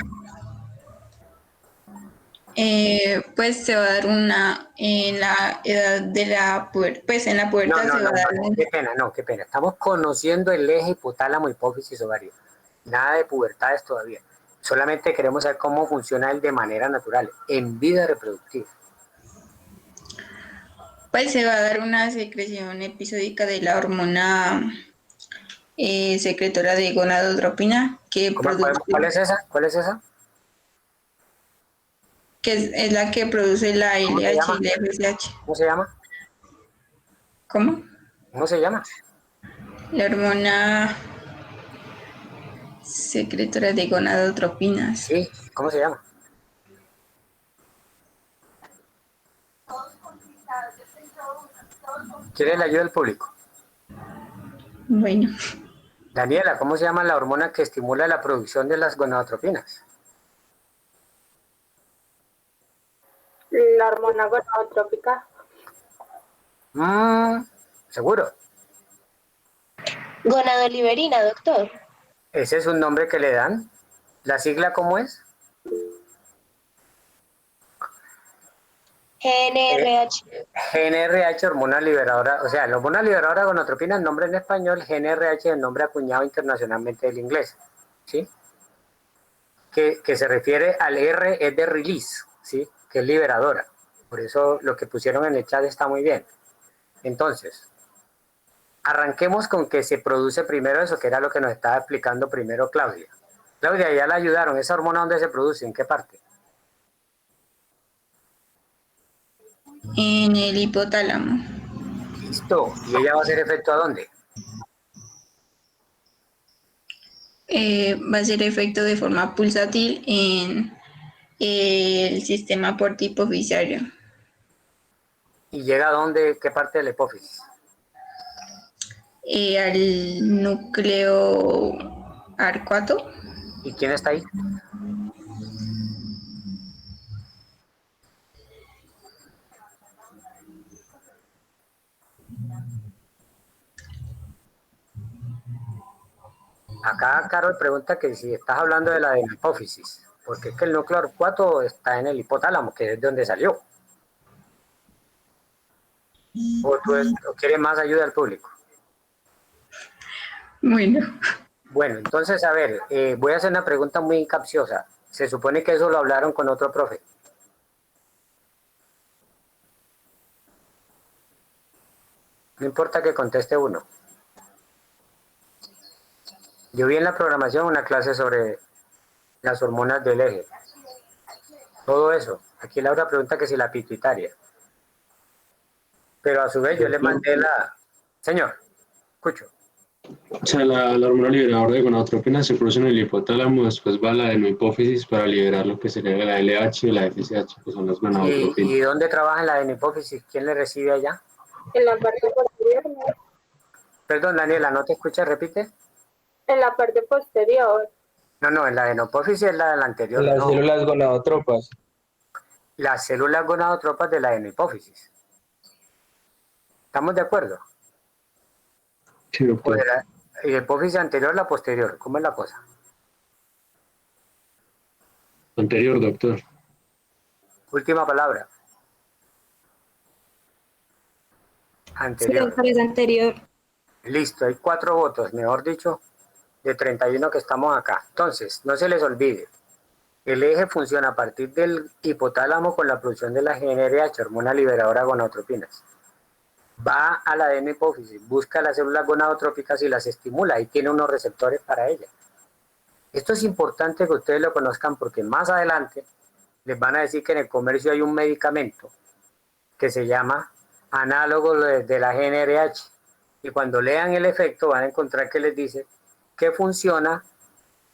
Pues se va a dar una en la edad de la pubertad, pues en la pubertad No, se va a dar qué pena. Estamos conociendo el eje hipotálamo, hipófisis, ovario. Nada de pubertades todavía. Solamente queremos saber cómo funciona él de manera natural, en vida reproductiva. pues se va a dar una secreción episódica de la hormona secretora de gonadotropina que ¿Cuál es esa? ¿Cuál es esa? que es la que produce la ¿Cómo se LH llama? y la FSH. ¿Cómo se llama? ¿Cómo? ¿Cómo se llama? La hormona secretora de gonadotropinas. Sí, ¿cómo se llama? ¿Quieres la ayuda del público? Bueno, Daniela, ¿cómo se llama la hormona que estimula la producción de las gonadotropinas? La hormona gonadotrópica. ¿Seguro? Gonadoliberina, doctor. Ese es un nombre que le dan. ¿La sigla cómo es? GNRH. GNRH, hormona liberadora, o sea, la hormona liberadora de gonadotropina, el nombre en español, GNRH, el nombre acuñado internacionalmente del inglés, ¿sí? Que se refiere al R es de release, ¿sí? Que es liberadora. Por eso lo que pusieron en el chat está muy bien. Entonces, arranquemos con que se produce primero eso, que era lo que nos estaba explicando primero Claudia. Claudia, ya la ayudaron. ¿Esa hormona dónde se produce? ¿En qué parte? en el hipotálamo. Listo. ¿Y ella va a hacer efecto a dónde? Va a ser efecto de forma pulsátil en el sistema portipoficiario. ¿Y llega a dónde? ¿Qué parte de la hipófisis? Al núcleo arcuato. ¿Y quién está ahí? Acá Carol pregunta que si estás hablando de la hipófisis, porque es que el núcleo arcuato está en el hipotálamo, que es de donde salió. ¿O quieres más ayuda al público? Bueno, Bueno, entonces, a ver, voy a hacer una pregunta muy capciosa. Se supone que eso lo hablaron con otro profe. No importa que conteste uno. Yo vi en la programación una clase sobre las hormonas del eje. Todo eso. Aquí Laura pregunta que si la pituitaria. Pero a su vez yo le mandé la... Señor, escucho. O sea, la hormona liberadora de gonadotropina se produce en el hipotálamo, después va a la adenohipófisis para liberar lo que sería la LH y la FSH, que son las ¿Y gonadotropinas. dónde trabaja en la adenohipófisis? ¿Quién le recibe allá? En la parte posterior, ¿no? Perdón, Daniela, ¿no te escuchas? Repite. En la parte posterior. No, en la adenohipófisis es la de la anterior, Las no. células gonadotropas. Las células gonadotropas de la adenohipófisis. ¿Estamos de acuerdo? Sí, ¿O doctor. de la hipófisis anterior o la posterior? ¿Cómo es la cosa? Anterior, doctor. Última palabra. Sí, Anterior. doctor, es anterior. Listo, hay 4 votos, mejor dicho, de 31 que estamos acá. Entonces, no se les olvide, el eje funciona a partir del hipotálamo con la producción de la GnRH, hormona liberadora de gonadotropinas. Va a la adenohipófisis, busca las células gonadotrópicas y las estimula y tiene unos receptores para ellas. Esto es importante que ustedes lo conozcan porque más adelante les van a decir que en el comercio hay un medicamento que se llama análogo de la GnRH. Y cuando lean el efecto van a encontrar que les dice que funciona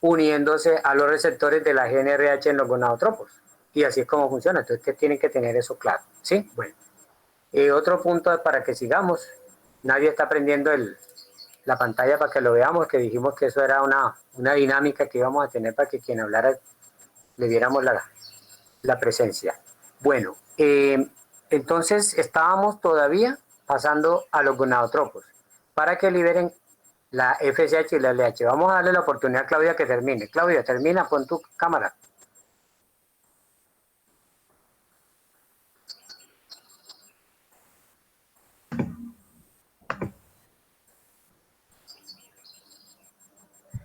uniéndose a los receptores de la GnRH en los gonadotropos. Y así es como funciona. Entonces, que tienen que tener eso claro. ¿Sí? Bueno. Otro punto para que sigamos. Nadie está prendiendo la pantalla para que lo veamos, que dijimos que eso era una dinámica que íbamos a tener para que quien hablara le diéramos la presencia. Bueno, entonces estábamos todavía pasando a los gonadotropos para que liberen la FSH y la LH. Vamos a darle la oportunidad a Claudia que termine. Claudia, termina, pon tu cámara.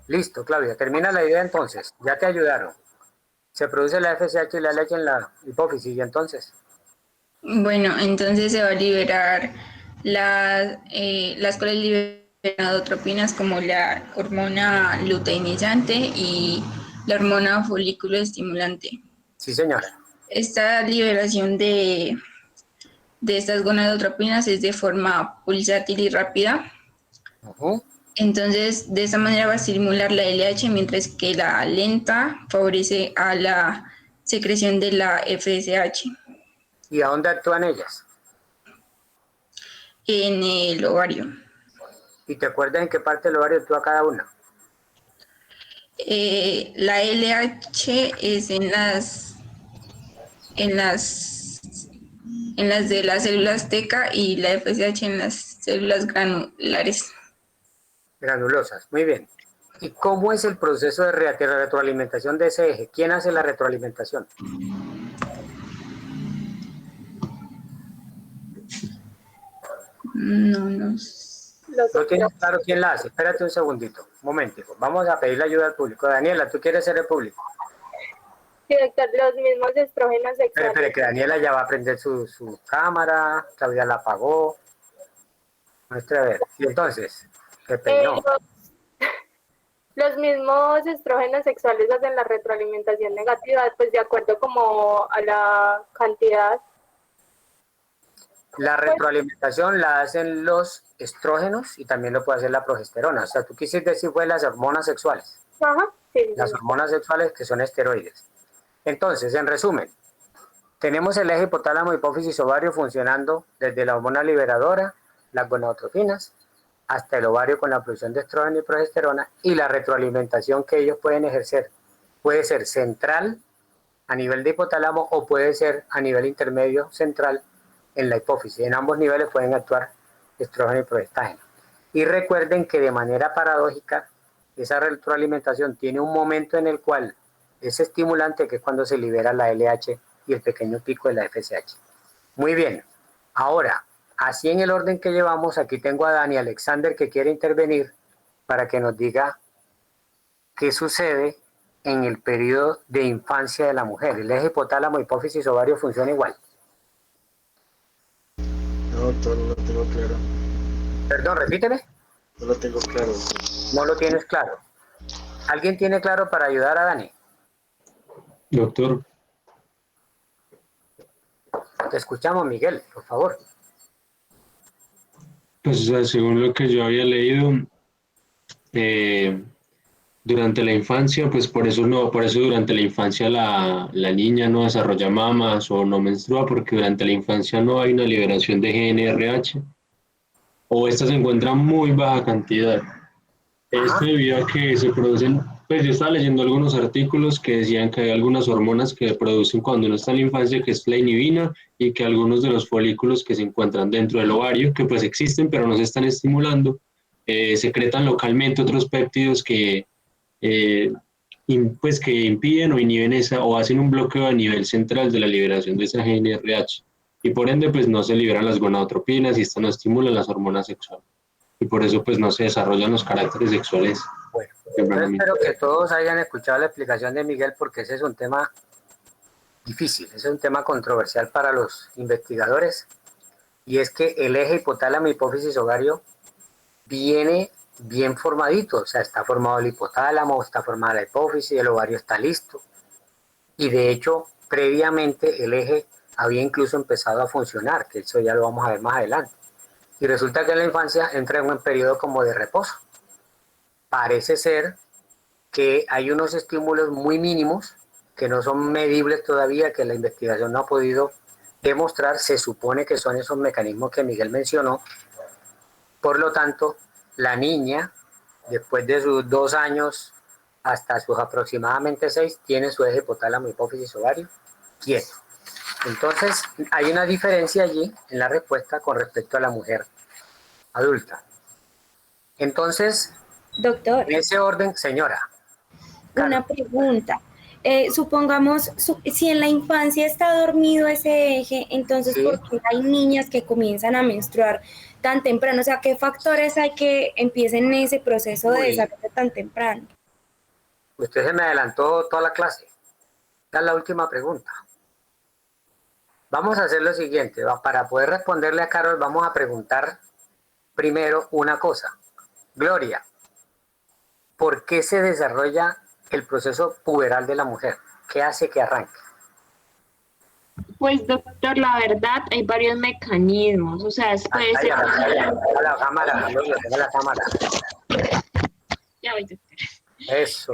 Listo, Claudia, termina la idea entonces. Ya te ayudaron. Se produce la FSH y la LH en la hipófisis y entonces... bueno, entonces se va a liberar las coleligenotropinas como la hormona luteinizante y la hormona folículo estimulante. Sí, señora. Esta liberación de estas gonadotropinas es de forma pulsátil y rápida. Entonces, de esta manera va a estimular la LH, mientras que la lenta favorece a la secreción de la FSH. ¿Y a dónde actúan ellas? En el ovario. ¿Y te acuerdas en qué parte del ovario actúa cada una? La LH es en las de las células teca y la FSH en las células granulares. Granulosas, muy bien. ¿Y cómo es el proceso de retroalimentación de ese eje? ¿Quién hace la retroalimentación? No. ¿No tienes claro quién la hace? Espérate un segundito, un momentico. Vamos a pedirle ayuda al público. Daniela, ¿tú quieres ser el público? Sí, doctor, los mismos estrógenos sexuales. Espera, que Daniela ya va a prender su cámara, Claudia la apagó. Muestra a ver. Y entonces, ¿qué peinó? Los mismos estrógenos sexuales hacen la retroalimentación negativa, pues de acuerdo como a la cantidad. La retroalimentación la hacen los estrógenos y también lo puede hacer la progesterona. O sea, tú quisiste decir fue las hormonas sexuales. Ajá, sí. Las hormonas sexuales que son esteroides. Entonces, en resumen, tenemos el eje hipotálamo, hipófisis, ovario funcionando desde la hormona liberadora, las gonadotropinas, hasta el ovario con la producción de estrógeno y progesterona, y la retroalimentación que ellos pueden ejercer puede ser central a nivel de hipotálamo o puede ser a nivel intermedio central en la hipófisis. En ambos niveles pueden actuar estrógeno y progestágeno. Y recuerden que de manera paradójica, esa retroalimentación tiene un momento en el cual es estimulante, que es cuando se libera la LH y el pequeño pico de la FSH. Muy bien. Ahora, así en el orden que llevamos, aquí tengo a Dani Alexander que quiere intervenir para que nos diga qué sucede en el periodo de infancia de la mujer. El eje hipotálamo, hipófisis, ovario funciona igual. No, doctor, no lo tengo claro. Perdón, repíteme. No lo tengo claro. No lo tienes claro. ¿Alguien tiene claro para ayudar a Dani? Doctor, Te escuchamos, Miguel, por favor. pues o sea, según lo que yo había leído, durante la infancia, pues por eso durante la infancia la niña no desarrolla mamas o no menstrua, porque durante la infancia no hay una liberación de GNRH, o esta se encuentra en muy baja cantidad. Esto debido a que se producen, pues yo estaba leyendo algunos artículos que decían que hay algunas hormonas que producen cuando uno está en la infancia, que es la inhibina, y que algunos de los folículos que se encuentran dentro del ovario, que pues existen pero no se están estimulando, secretan localmente otros péptidos que, pues que impiden o inhiben o hacen un bloqueo a nivel central de la liberación de esa GNRH. Y por ende pues no se liberan las gonadotropinas y esto no estimula las hormonas sexuales. Y por eso pues no se desarrollan los caracteres sexuales. Bueno, yo espero que todos hayan escuchado la explicación de Miguel, porque ese es un tema difícil, ese es un tema controversial para los investigadores, y es que el eje hipotálamo, hipófisis, ovario viene bien formadito, o sea, está formado el hipotálamo, está formada la hipófisis, el ovario está listo, y de hecho previamente el eje había incluso empezado a funcionar, que eso ya lo vamos a ver más adelante. Y resulta que en la infancia entra en un periodo como de reposo. Parece ser que hay unos estímulos muy mínimos que no son medibles todavía, que la investigación no ha podido demostrar. Se supone que son esos mecanismos que Miguel mencionó. Por lo tanto, la niña, después de sus 2 años hasta sus aproximadamente 6, tiene su eje hipotálamo, hipófisis, ovario quieto. Entonces, hay una diferencia allí en la respuesta con respecto a la mujer adulta. Entonces, Doctor, en ese orden, señora. una pregunta. Supongamos, si en la infancia está dormido ese eje, entonces, Sí. ¿por qué hay niñas que comienzan a menstruar tan temprano? O sea, ¿qué factores hay que empiecen ese proceso de desarrollo tan temprano? Usted se me adelantó toda la clase. Esta es la última pregunta. Vamos a hacer lo siguiente. Para poder responderle a Carol, vamos a preguntar primero una cosa. Gloria, ¿por qué se desarrolla el proceso puberal de la mujer? ¿Qué hace que arranque? Pues doctor, la verdad hay varios mecanismos, o sea, puede ser... La cámara, Gloria, tenga la cámara. Ya voy, doctor. Eso.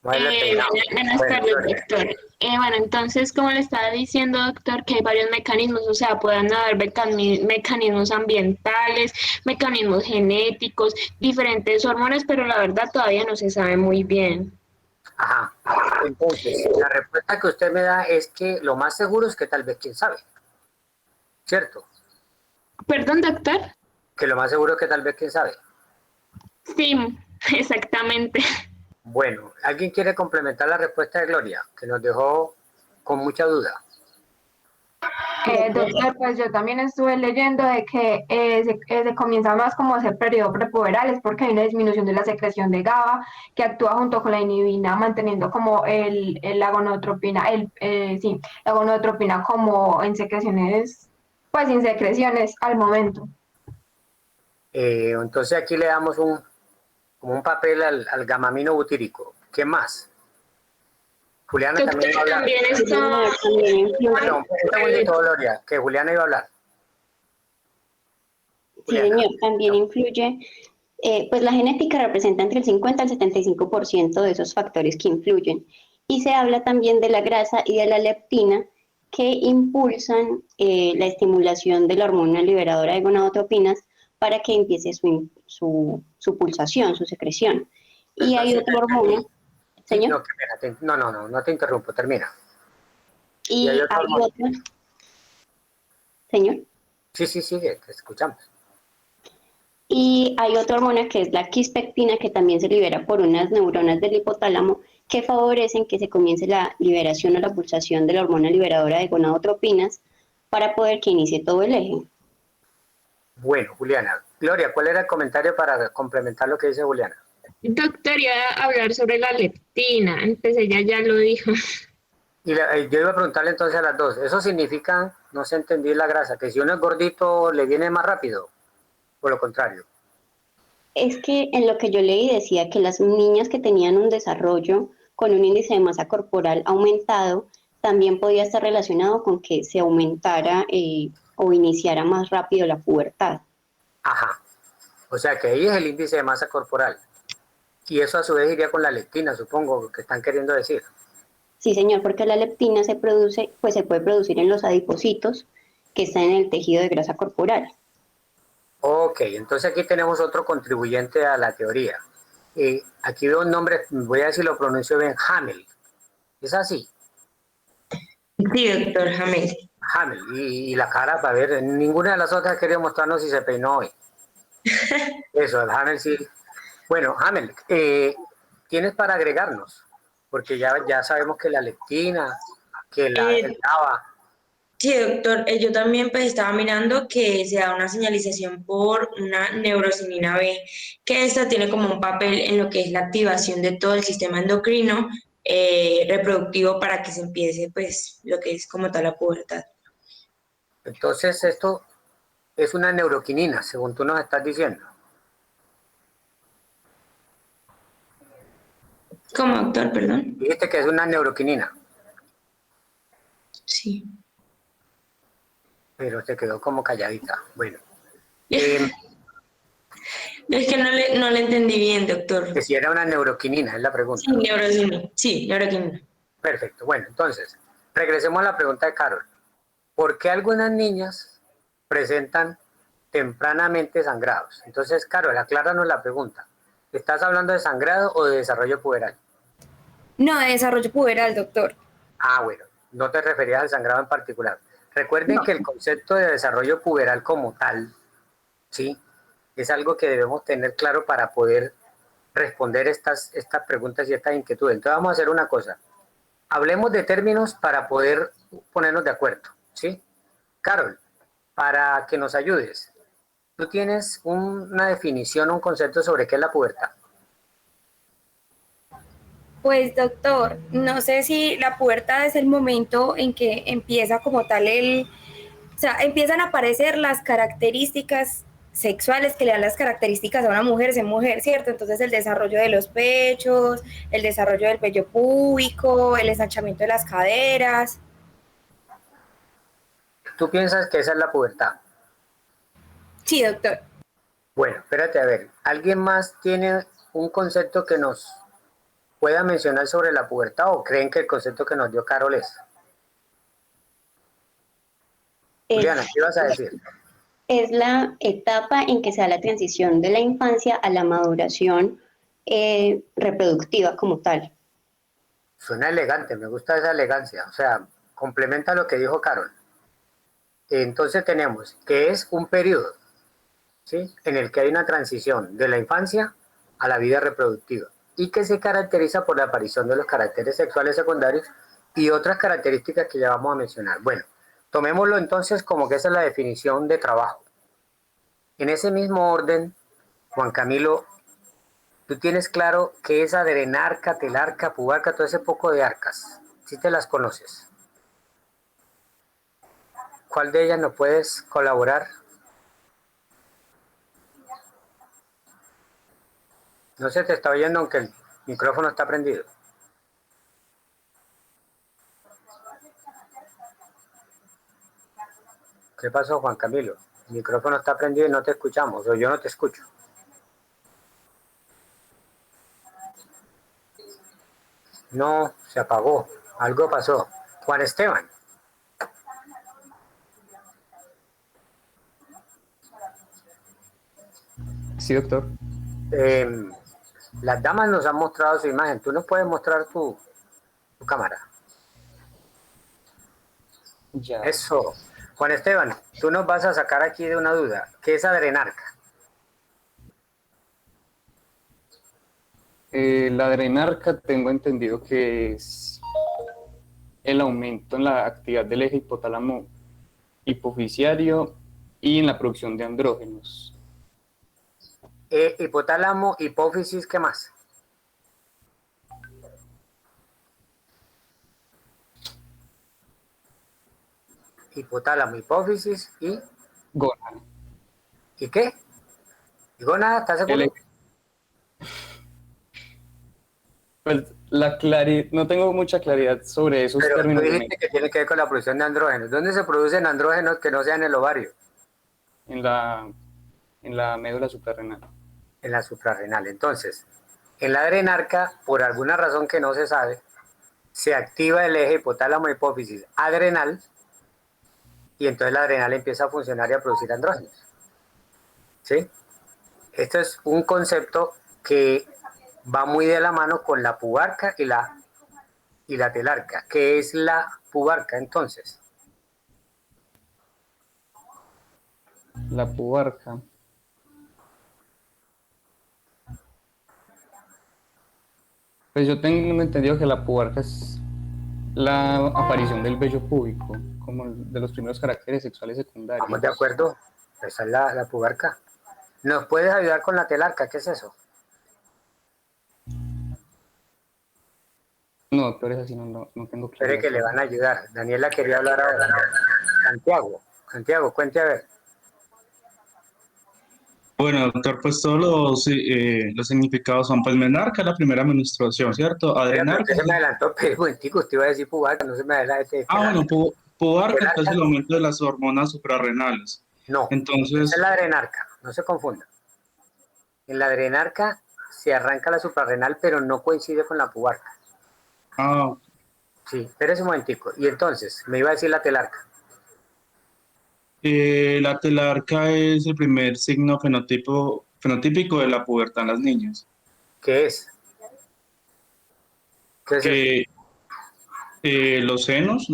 Buenas tardes, doctor. Bueno, entonces, como le estaba diciendo, doctor, que hay varios mecanismos, o sea, pueden haber mecanismos ambientales, mecanismos genéticos, diferentes hormonas, pero la verdad todavía no se sabe muy bien. Ajá. Entonces, la respuesta que usted me da es que lo más seguro es que tal vez quién sabe. ¿Cierto? ¿Perdón, doctor? Que lo más seguro es que tal vez quién sabe. Sí, exactamente. Bueno, ¿alguien quiere complementar la respuesta de Gloria? Que nos dejó con mucha duda. Doctor, pues yo también estuve leyendo de que se comienza más como ese periodo prepuberal, es porque hay una disminución de la secreción de GABA que actúa junto con la inhibina, manteniendo como la gonadotropina, la gonadotropina como en secreciones, pues sin secreciones al momento. Entonces aquí le damos como un papel al gamamino butírico. ¿Qué más? Juliana también iba a hablar. También está... Bueno, un segundito, Gloria, que Juliana iba a hablar. Sí, señor, también influye, pues la genética representa entre el 50 al 75% de esos factores que influyen. Y se habla también de la grasa y de la leptina que impulsan la estimulación de la hormona liberadora de gonadotropinas para que empiece su pulsación, su secreción. Y hay otra hormona, señor. No te interrumpo, termina. Y hay otra, señor. Sí, sigue, te escuchamos. Y hay otra hormona que es la quispectina, que también se libera por unas neuronas del hipotálamo que favorecen que se comience la liberación o la pulsación de la hormona liberadora de gonadotropinas para poder que inicie todo el eje. Bueno, Juliana. Gloria, ¿cuál era el comentario para complementar lo que dice Juliana? Doctor, iba a hablar sobre la leptina, pues ella ya lo dijo. Y yo iba a preguntarle entonces a las dos, ¿eso significa, no sé, entendí la grasa, que si uno es gordito le viene más rápido? O lo contrario. Es que en lo que yo leí decía que las niñas que tenían un desarrollo con un índice de masa corporal aumentado también podía estar relacionado con que se aumentara o iniciara más rápido la pubertad. Ajá. O sea que ahí es el índice de masa corporal. Y eso a su vez iría con la leptina, supongo que están queriendo decir. Sí, señor, porque la leptina se produce, pues se puede producir en los adipocitos que están en el tejido de grasa corporal. Ok, entonces aquí tenemos otro contribuyente a la teoría. Aquí veo un nombre, voy a ver si lo pronuncio bien, Hamel. ¿Es así? Sí, doctor Hamel. Hamel, y la cara, para ver, ninguna de las otras quería mostrarnos si se peinó hoy. Eso, el Hamel sí. Bueno, Hamel, ¿tienes para agregarnos? Porque ya sabemos que la leptina, que el GABA. Sí, doctor, yo también pues estaba mirando que se da una señalización por una neurocinina B, que esta tiene como un papel en lo que es la activación de todo el sistema endocrino reproductivo para que se empiece pues lo que es como tal la pubertad. Entonces esto es una neuroquinina, según tú nos estás diciendo. ¿Cómo, doctor? Perdón. Dijiste que es una neuroquinina. Sí. Pero te quedó como calladita. Bueno. Es que no le entendí bien, doctor. Que si era una neuroquinina, es la pregunta. Sí, neuroquinina. Sí, neuroquinina. Perfecto. Bueno, entonces, regresemos a la pregunta de Carol. ¿Por qué algunas niñas presentan tempranamente sangrados? Entonces, Carol, acláranos la pregunta. ¿Estás hablando de sangrado o de desarrollo puberal? No, de desarrollo puberal, doctor. Ah, bueno, no te referías al sangrado en particular. Recuerden que el concepto de desarrollo puberal como tal, ¿sí? Es algo que debemos tener claro para poder responder estas preguntas y estas inquietudes. Entonces vamos a hacer una cosa. Hablemos de términos para poder ponernos de acuerdo, ¿sí? Carol, para que nos ayudes, ¿tú tienes una definición, un concepto sobre qué es la pubertad? Pues doctor, no sé si la pubertad es el momento en que empieza como tal o sea, empiezan a aparecer las características sexuales que le dan las características a una mujer, ser mujer, ¿cierto? Entonces el desarrollo de los pechos, el desarrollo del vello púbico, el ensanchamiento de las caderas. ¿Tú piensas que esa es la pubertad? Sí, doctor. Bueno, espérate a ver, ¿alguien más tiene un concepto que nos pueda mencionar sobre la pubertad o creen que el concepto que nos dio Carol es? Juliana, ¿qué ibas a decir? Es la etapa en que se da la transición de la infancia a la maduración reproductiva como tal. Suena elegante, me gusta esa elegancia, o sea, complementa lo que dijo Carol. Entonces tenemos que es un periodo, ¿sí?, en el que hay una transición de la infancia a la vida reproductiva y que se caracteriza por la aparición de los caracteres sexuales secundarios y otras características que ya vamos a mencionar. Bueno, tomémoslo entonces como que esa es la definición de trabajo. En ese mismo orden, Juan Camilo, ¿tú tienes claro qué es adrenarca, telarca, pubarca, todo ese poco de arcas? ¿Sí te las conoces? ¿Cuál de ellas nos puedes colaborar? No se te está oyendo aunque el micrófono está prendido. ¿Qué pasó, Juan Camilo? El micrófono está prendido y no te escuchamos, o yo no te escucho. No, se apagó. Algo pasó. Juan Esteban. Sí, doctor. Las damas nos han mostrado su imagen. ¿Tú nos puedes mostrar tu cámara? Ya. Eso. Juan Esteban, tú nos vas a sacar aquí de una duda. ¿Qué es adrenarca? La adrenarca tengo entendido que es el aumento en la actividad del eje hipotálamo hipoficiario y en la producción de andrógenos. Hipotálamo, hipófisis, ¿qué más? Hipotálamo, hipófisis y... Gónada. ¿Y qué? ¿Y gónada? ¿Estás seguro? Pues no tengo mucha claridad sobre esos Pero términos. tú dijiste que tiene que ver con la producción de andrógenos. ¿Dónde se producen andrógenos que no sean en el ovario? En la médula suprarrenal. En la suprarrenal. Entonces, en la adrenarca, por alguna razón que no se sabe, se activa el eje hipotálamo-hipófisis adrenal y entonces la adrenal empieza a funcionar y a producir andrógenos. ¿Sí? Esto es un concepto que va muy de la mano con la pubarca y la telarca. ¿Qué es la pubarca entonces? La pubarca. Pues yo tengo entendido que la pubarca es la aparición del vello púbico, como de los primeros caracteres sexuales secundarios. ¿Estamos de acuerdo? Esa es la pubarca. ¿Nos puedes ayudar con la telarca? ¿Qué es eso? No, doctor, es así, no tengo claridad. Espere que le van a ayudar. Daniela quería hablar ahora. Santiago, cuente a ver. Bueno, doctor, pues todos los significados son, pues menarca, la primera menstruación, ¿cierto? Adrenarca. Se me adelantó, pero un momentico, usted iba a decir pubarca, no se me adelante. Bueno, pubarca es el aumento de las hormonas suprarrenales. No, entonces, esa es la adrenarca, no se confunda. En la adrenarca se arranca la suprarrenal, pero no coincide con la pubarca. Sí, espérese un momentico. Y entonces, me iba a decir la telarca. La telarca es el primer signo fenotípico de la pubertad en las niñas. ¿Qué es? ¿Qué es los senos,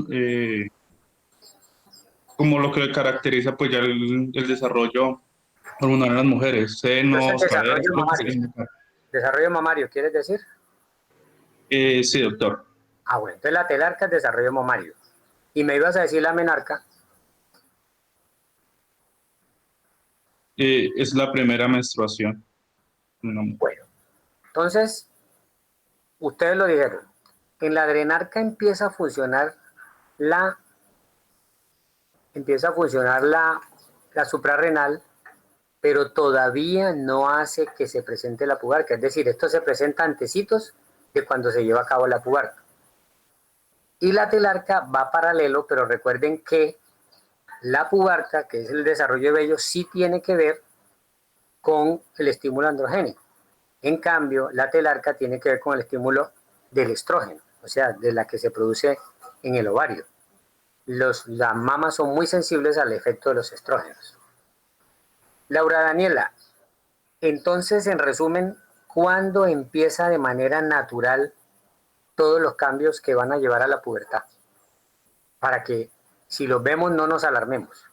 como lo que caracteriza pues ya el desarrollo hormonal en las mujeres. Senos, desarrollo mamario, ¿quieres decir? Sí, doctor. Bueno, entonces la telarca es desarrollo mamario. Y me ibas a decir la menarca. Es la primera menstruación. Bueno, entonces, ustedes lo dijeron. En la adrenarca empieza a funcionar la suprarrenal, pero todavía no hace que se presente la pubarca. Es decir, esto se presenta antecitos de cuando se lleva a cabo la pubarca. Y la telarca va paralelo, pero recuerden que la pubarca, que es el desarrollo de vello, sí tiene que ver con el estímulo androgénico. En cambio, la telarca tiene que ver con el estímulo del estrógeno, o sea, de la que se produce en el ovario. Las mamas son muy sensibles al efecto de los estrógenos. Laura Daniela, entonces, en resumen, ¿cuándo empieza de manera natural todos los cambios que van a llevar a la pubertad? Para que, si los vemos, no nos alarmemos.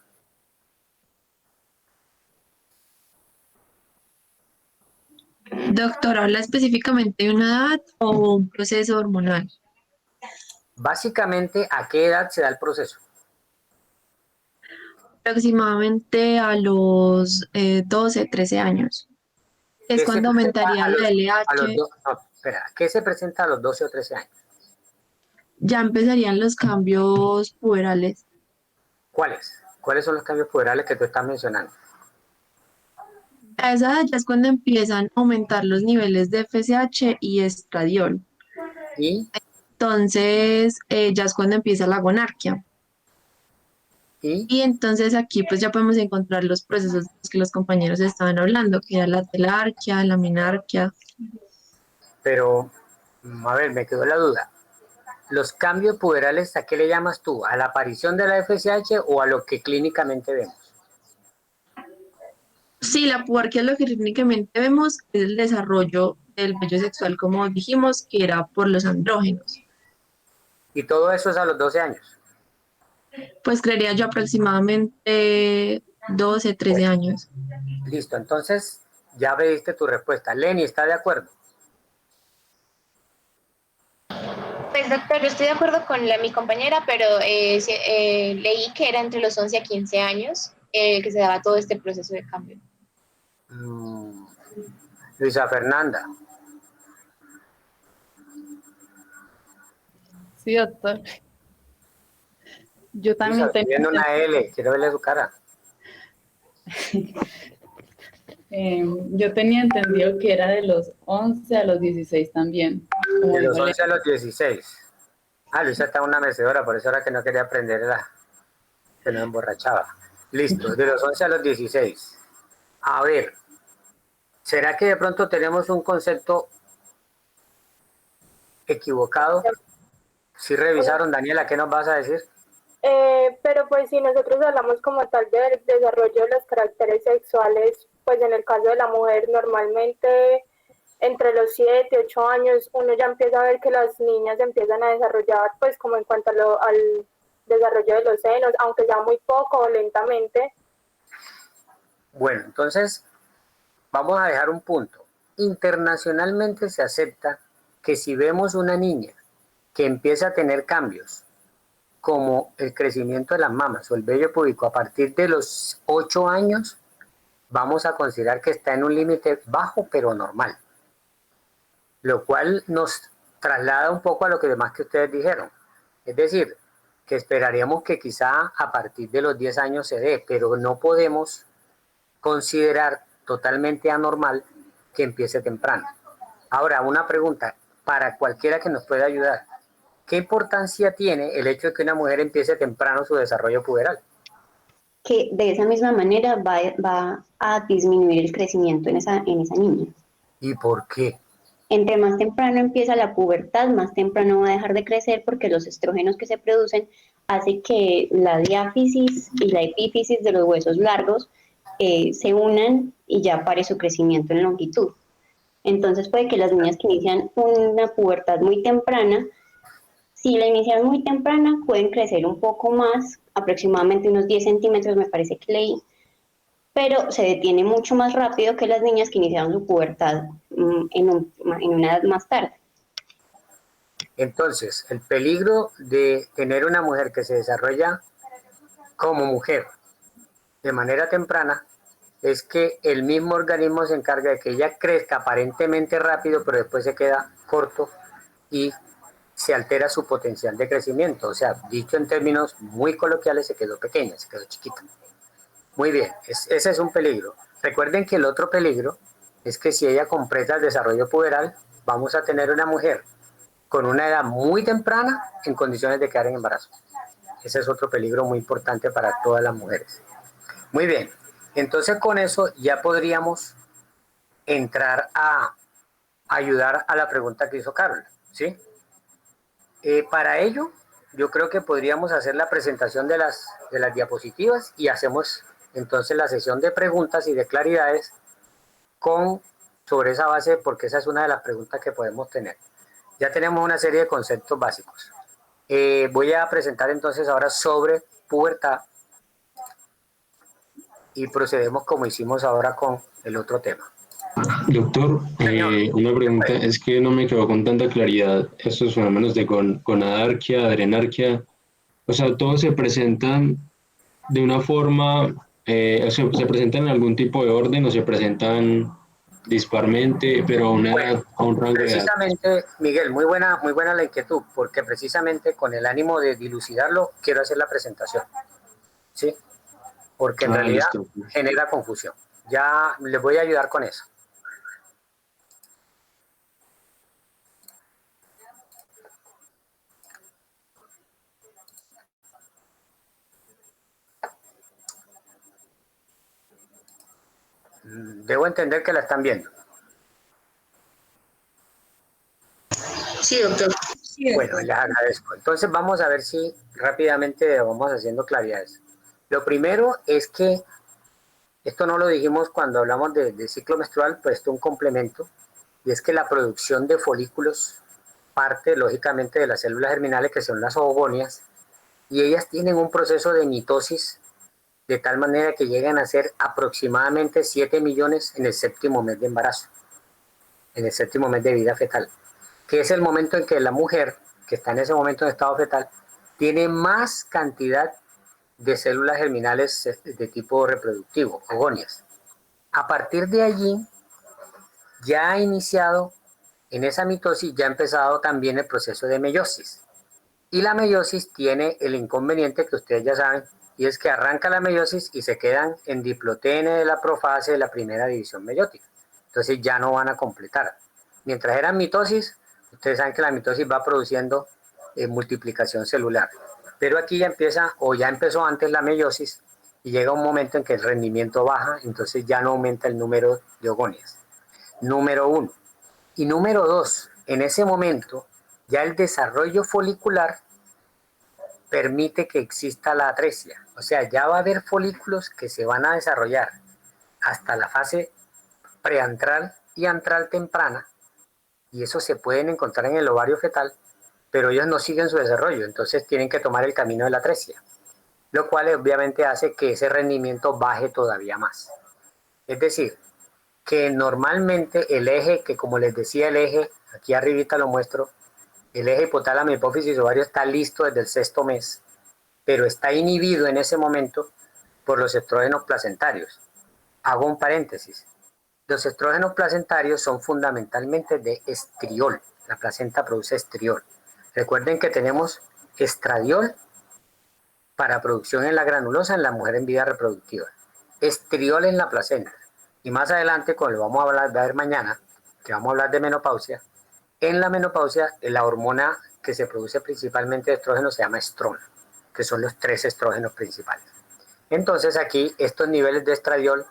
Doctor, ¿habla específicamente de una edad o un proceso hormonal? Básicamente, ¿a qué edad se da el proceso? Aproximadamente a los 12, 13 años. Es cuando aumentaría la LH. ¿Qué se presenta a los 12 o 13 años? Ya empezarían los cambios puberales. ¿Cuáles? ¿Cuáles son los cambios puberales que tú estás mencionando? A esa edad ya es cuando empiezan a aumentar los niveles de FSH y estradiol. ¿Y? Entonces, ya es cuando empieza la gonarquia. Y entonces aquí pues ya podemos encontrar los procesos de los que los compañeros estaban hablando, que era la telarquia, la menarquia. Pero, a ver, me quedó la duda. ¿Los cambios puberales a qué le llamas tú? ¿A la aparición de la FSH o a lo que clínicamente vemos? Sí, la pubarquia lo que clínicamente vemos es el desarrollo del vello sexual, como dijimos, que era por los andrógenos. ¿Y todo eso es a los 12 años? Pues creería yo aproximadamente 12, 13 años. Listo, entonces ya veiste tu respuesta. Lenny, ¿está de acuerdo? Pues doctor, yo estoy de acuerdo con mi compañera, pero leí que era entre los 11 a 15 años. que se daba todo este proceso de cambio. Luisa Fernanda. Sí, doctor. Yo también Luisa, estoy viendo una L, quiero verle su cara. Yo tenía entendido que era de los 11 a los 16 también. De los 11 a los 16. Ah, Luisa está en una mecedora, por eso era que no quería aprender, que no emborrachaba. Listo, de los 11 a los 16. A ver, ¿será que de pronto tenemos un concepto equivocado? ¿Sí revisaron, Daniela? ¿Qué nos vas a decir? Pero pues si nosotros hablamos como tal del desarrollo de los caracteres sexuales, pues en el caso de la mujer normalmente entre los 7, 8 años uno ya empieza a ver que las niñas empiezan a desarrollar pues como en cuanto al desarrollo de los senos, aunque sea muy poco o lentamente. Bueno, entonces vamos a dejar un punto. Internacionalmente se acepta que si vemos una niña que empieza a tener cambios como el crecimiento de las mamas o el vello púbico a partir de los 8 años, vamos a considerar que está en un límite bajo pero normal. Lo cual nos traslada un poco a lo que demás que ustedes dijeron. Es decir, que esperaríamos que quizá a partir de los 10 años se dé, pero no podemos considerar totalmente anormal que empiece temprano. Ahora, una pregunta para cualquiera que nos pueda ayudar. ¿Qué importancia tiene el hecho de que una mujer empiece temprano su desarrollo puberal? Que de esa misma manera va a disminuir el crecimiento en esa niña. ¿Y por qué? Entre más temprano empieza la pubertad, más temprano va a dejar de crecer porque los estrógenos que se producen hace que la diáfisis y la epífisis de los huesos largos se unan y ya pare su crecimiento en longitud. Entonces puede que las niñas que inician una pubertad muy temprana, si la inician muy temprana, pueden crecer un poco más, aproximadamente unos 10 centímetros me parece que leí, pero se detiene mucho más rápido que las niñas que iniciaron su pubertad en una edad más tarde. Entonces, el peligro de tener una mujer que se desarrolla como mujer de manera temprana es que el mismo organismo se encarga de que ella crezca aparentemente rápido, pero después se queda corto y se altera su potencial de crecimiento. O sea, dicho en términos muy coloquiales, se quedó pequeña, se quedó chiquita. Muy bien, ese es un peligro. Recuerden que el otro peligro es que si ella completa el desarrollo puberal, vamos a tener una mujer con una edad muy temprana en condiciones de quedar en embarazo. Ese es otro peligro muy importante para todas las mujeres. Muy bien, entonces con eso ya podríamos entrar a ayudar a la pregunta que hizo Carol, ¿sí? Para ello, yo creo que podríamos hacer la presentación de las diapositivas y hacemos entonces la sesión de preguntas y de claridades sobre esa base, porque esa es una de las preguntas que podemos tener. Ya tenemos una serie de conceptos básicos. Voy a presentar entonces ahora sobre pubertad y procedemos como hicimos ahora con el otro tema. Doctor, una pregunta, es que no me quedó con tanta claridad estos fenómenos de gonadarquia, adrenarquia, o sea, todos se presentan de una forma, se presentan en algún tipo de orden o se presentan disparmente, pero a una edad, a un rango de edad. Precisamente, Miguel, muy buena la inquietud, porque precisamente con el ánimo de dilucidarlo quiero hacer la presentación, ¿sí? Porque en realidad genera confusión. Ya les voy a ayudar con eso. Debo entender que la están viendo. Sí, doctor. Bueno, les agradezco. Entonces vamos a ver si rápidamente vamos haciendo claridades. Lo primero es que, esto no lo dijimos cuando hablamos de ciclo menstrual, pero esto es un complemento, y es que la producción de folículos parte lógicamente de las células germinales, que son las oogonias, y ellas tienen un proceso de mitosis de tal manera que llegan a ser aproximadamente 7 millones en el séptimo mes de embarazo, en el séptimo mes de vida fetal, que es el momento en que la mujer, que está en ese momento en estado fetal, tiene más cantidad de células germinales de tipo reproductivo, ogonias. A partir de allí, ya ha iniciado, en esa mitosis ya ha empezado también el proceso de meiosis. Y la meiosis tiene el inconveniente que ustedes ya saben, y es que arranca la meiosis y se quedan en diplotene de la profase de la primera división meiótica. Entonces ya no van a completar. Mientras eran mitosis, ustedes saben que la mitosis va produciendo multiplicación celular. Pero aquí ya empieza, o ya empezó antes la meiosis, y llega un momento en que el rendimiento baja, entonces ya no aumenta el número de ogonias. Número 1. Y número 2, en ese momento, ya el desarrollo folicular permite que exista la atresia. O sea, ya va a haber folículos que se van a desarrollar hasta la fase preantral y antral temprana, y eso se pueden encontrar en el ovario fetal, pero ellos no siguen su desarrollo, entonces tienen que tomar el camino de la atresia, lo cual obviamente hace que ese rendimiento baje todavía más. Es decir, que normalmente el eje, que como les decía el eje, aquí arribita lo muestro, el eje hipotálamo, hipófisis, ovario está listo desde el 6º mes, pero está inhibido en ese momento por los estrógenos placentarios. Hago un paréntesis. Los estrógenos placentarios son fundamentalmente de estriol. La placenta produce estriol. Recuerden que tenemos estradiol para producción en la granulosa en la mujer en vida reproductiva. Estriol en la placenta. Y más adelante, cuando lo vamos a ver mañana, que vamos a hablar de menopausia, en la menopausia la hormona que se produce principalmente de estrógeno se llama estrona, que son los 3 estrógenos principales. Entonces aquí estos niveles de estradiol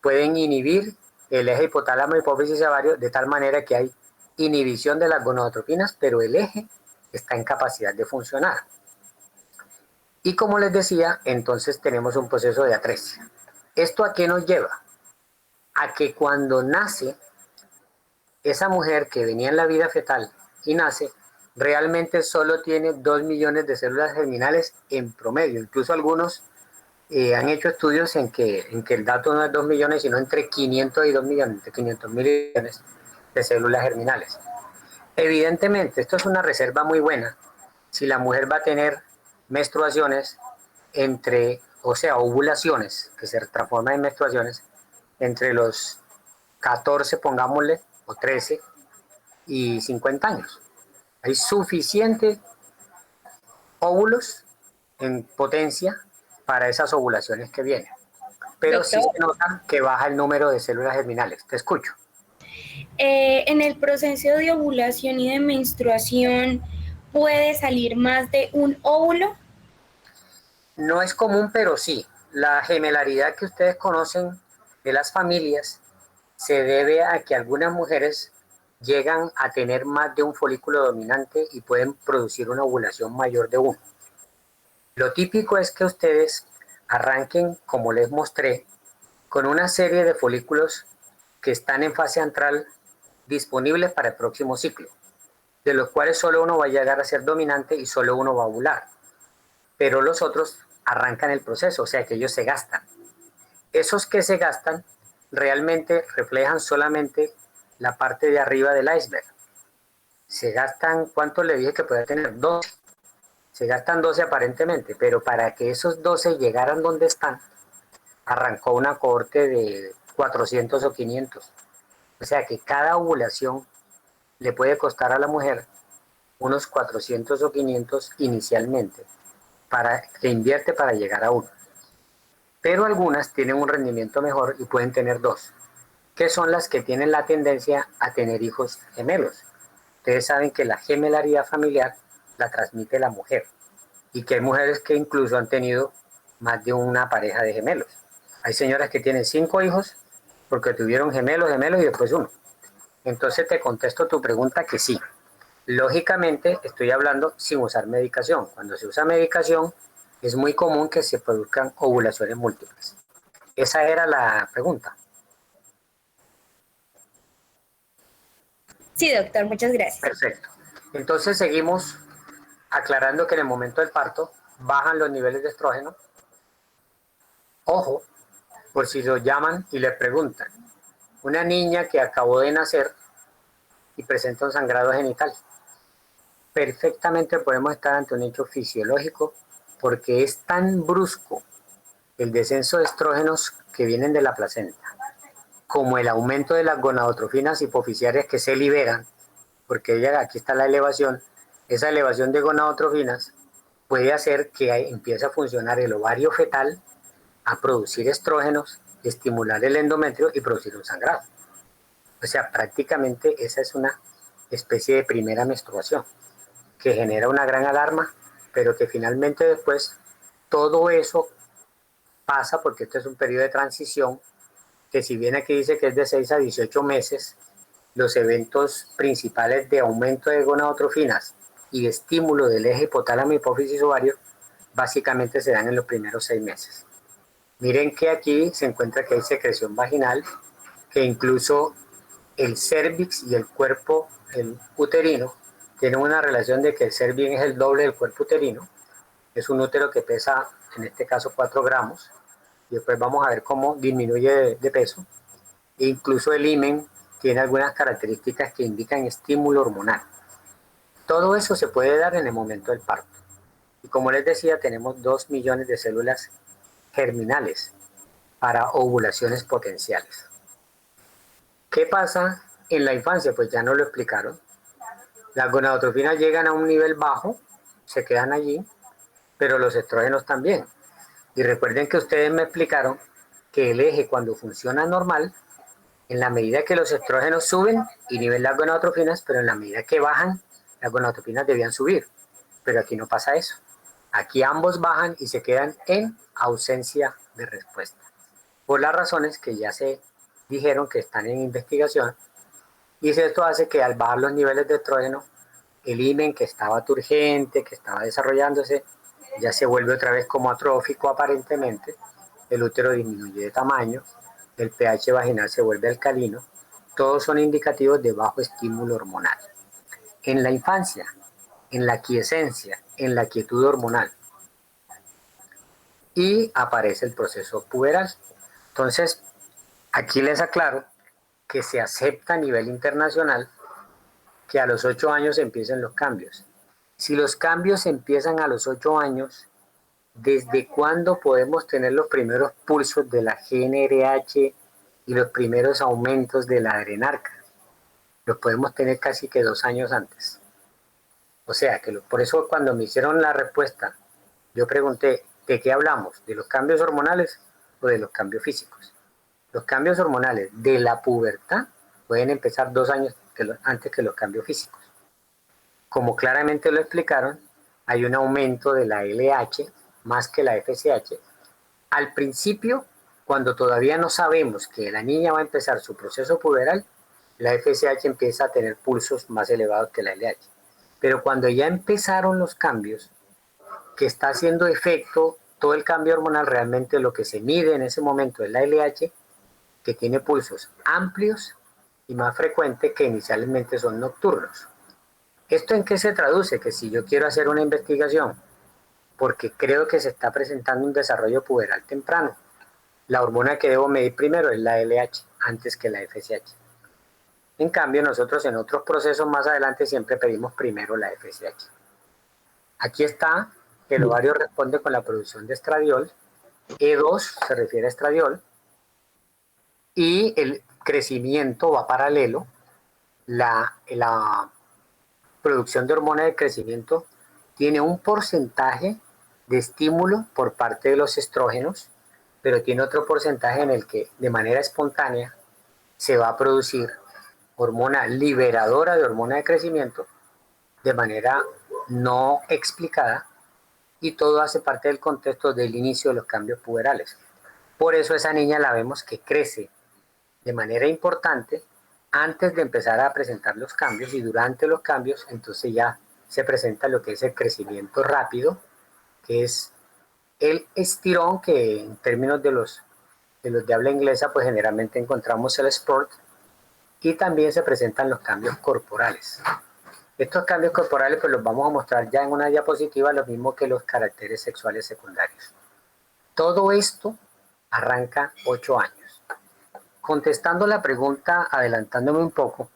pueden inhibir el eje hipotálamo hipófisis ovario de tal manera que hay inhibición de las gonadotropinas, pero el eje está en capacidad de funcionar. Y como les decía, entonces tenemos un proceso de atresia. ¿Esto a qué nos lleva? A que cuando nace esa mujer que venía en la vida fetal y nace, realmente solo tiene 2 millones de células germinales en promedio. Incluso algunos han hecho estudios en que el dato no es 2 millones, sino entre 500 y 2 millones, entre 500 millones de células germinales. Evidentemente, esto es una reserva muy buena si la mujer va a tener menstruaciones ovulaciones, que se transforman en menstruaciones, entre los 14, pongámosle, o 13 y 50 años. Hay suficientes óvulos en potencia para esas ovulaciones que vienen. Pero sí se nota que baja el número de células germinales. Te escucho. En el proceso de ovulación y de menstruación, ¿puede salir más de un óvulo? No es común, pero sí. La gemelaridad que ustedes conocen de las familias se debe a que algunas mujeres llegan a tener más de un folículo dominante y pueden producir una ovulación mayor de uno. Lo típico es que ustedes arranquen, como les mostré, con una serie de folículos que están en fase antral disponibles para el próximo ciclo, de los cuales solo uno va a llegar a ser dominante y solo uno va a ovular. Pero los otros arrancan el proceso, o sea que ellos se gastan. Esos que se gastan realmente reflejan solamente la parte de arriba del iceberg. Se gastan, ¿cuántos le dije que podía tener? 12. Se gastan 12 aparentemente, pero para que esos 12 llegaran donde están, arrancó una cohorte de 400 o 500. O sea que cada ovulación le puede costar a la mujer unos 400 o 500 inicialmente, que invierte para llegar a uno. Pero algunas tienen un rendimiento mejor y pueden tener 2, que son las que tienen la tendencia a tener hijos gemelos. Ustedes saben que la gemelaridad familiar la transmite la mujer y que hay mujeres que incluso han tenido más de una pareja de gemelos. Hay señoras que tienen 5 hijos porque tuvieron gemelos y después uno. Entonces te contesto tu pregunta que sí. Lógicamente estoy hablando sin usar medicación. Cuando se usa medicación es muy común que se produzcan ovulaciones múltiples. Esa era la pregunta. Sí, doctor, muchas gracias. Perfecto. Entonces seguimos aclarando que en el momento del parto bajan los niveles de estrógeno. Ojo, por si lo llaman y le preguntan. Una niña que acabó de nacer y presenta un sangrado genital. Perfectamente podemos estar ante un hecho fisiológico porque es tan brusco el descenso de estrógenos que vienen de la placenta, como el aumento de las gonadotrofinas hipoficiarias que se liberan, porque aquí está la elevación, esa elevación de gonadotrofinas puede hacer que empiece a funcionar el ovario fetal, a producir estrógenos, estimular el endometrio y producir un sangrado. O sea, prácticamente esa es una especie de primera menstruación que genera una gran alarma, pero que finalmente después todo eso pasa porque este es un periodo de transición que, si bien aquí dice que es de 6 a 18 meses, los eventos principales de aumento de gonadotrofinas y de estímulo del eje hipotálamo hipófisis ovario básicamente se dan en los primeros 6 meses. Miren que aquí se encuentra que hay secreción vaginal, que incluso el cérvix y el cuerpo el uterino tienen una relación de que el cérvix es el doble del cuerpo uterino. Es un útero que pesa, en este caso, 4 gramos. Y después vamos a ver cómo disminuye de peso. E incluso el himen tiene algunas características que indican estímulo hormonal. Todo eso se puede dar en el momento del parto. Y como les decía, tenemos 2 millones de células germinales para ovulaciones potenciales. ¿Qué pasa en la infancia? Pues ya nos lo explicaron. Las gonadotrofinas llegan a un nivel bajo, se quedan allí, pero los estrógenos también. Y recuerden que ustedes me explicaron que el eje, cuando funciona normal, en la medida que los estrógenos suben, inhiben las gonadotrofinas, pero en la medida que bajan, las gonadotrofinas debían subir. Pero aquí no pasa eso. Aquí ambos bajan y se quedan en ausencia de respuesta, por las razones que ya se dijeron que están en investigación. Y esto hace que al bajar los niveles de estrógeno, el himen que estaba turgente, que estaba desarrollándose, ya se vuelve otra vez como atrófico aparentemente, el útero disminuye de tamaño, el pH vaginal se vuelve alcalino, todos son indicativos de bajo estímulo hormonal. En la infancia, en la quiescencia, en la quietud hormonal, y aparece el proceso puberal. Entonces, aquí les aclaro que se acepta a nivel internacional que a los 8 años empiecen los cambios. Si los cambios empiezan a los 8 años, ¿desde cuándo podemos tener los primeros pulsos de la GnRH y los primeros aumentos de la adrenarca? Los podemos tener casi que 2 años antes. O sea, que por eso cuando me hicieron la respuesta, yo pregunté, ¿de qué hablamos? ¿De los cambios hormonales o de los cambios físicos? Los cambios hormonales de la pubertad pueden empezar 2 años antes que los cambios físicos. Como claramente lo explicaron, hay un aumento de la LH más que la FSH. Al principio, cuando todavía no sabemos que la niña va a empezar su proceso puberal, la FSH empieza a tener pulsos más elevados que la LH. Pero cuando ya empezaron los cambios, que está haciendo efecto todo el cambio hormonal, realmente lo que se mide en ese momento es la LH, que tiene pulsos amplios y más frecuentes, que inicialmente son nocturnos. ¿Esto en qué se traduce? Que si yo quiero hacer una investigación, porque creo que se está presentando un desarrollo puberal temprano, la hormona que debo medir primero es la LH, antes que la FSH. En cambio, nosotros en otros procesos más adelante siempre pedimos primero la FSH. Aquí está, el ovario responde con la producción de estradiol, E2 se refiere a estradiol, y el crecimiento va paralelo. La producción de hormona de crecimiento tiene un porcentaje de estímulo por parte de los estrógenos, pero tiene otro porcentaje en el que de manera espontánea se va a producir hormona liberadora de hormona de crecimiento de manera no explicada, y todo hace parte del contexto del inicio de los cambios puberales. Por eso esa niña la vemos que crece de manera importante antes de empezar a presentar los cambios, y durante los cambios entonces ya se presenta lo que es el crecimiento rápido, que es el estirón, que en términos de los de habla inglesa pues generalmente encontramos el spurt, y también se presentan los cambios corporales. Estos cambios corporales pues los vamos a mostrar ya en una diapositiva, lo mismo que los caracteres sexuales secundarios. Todo esto arranca 8 años. Contestando la pregunta, adelantándome un poco,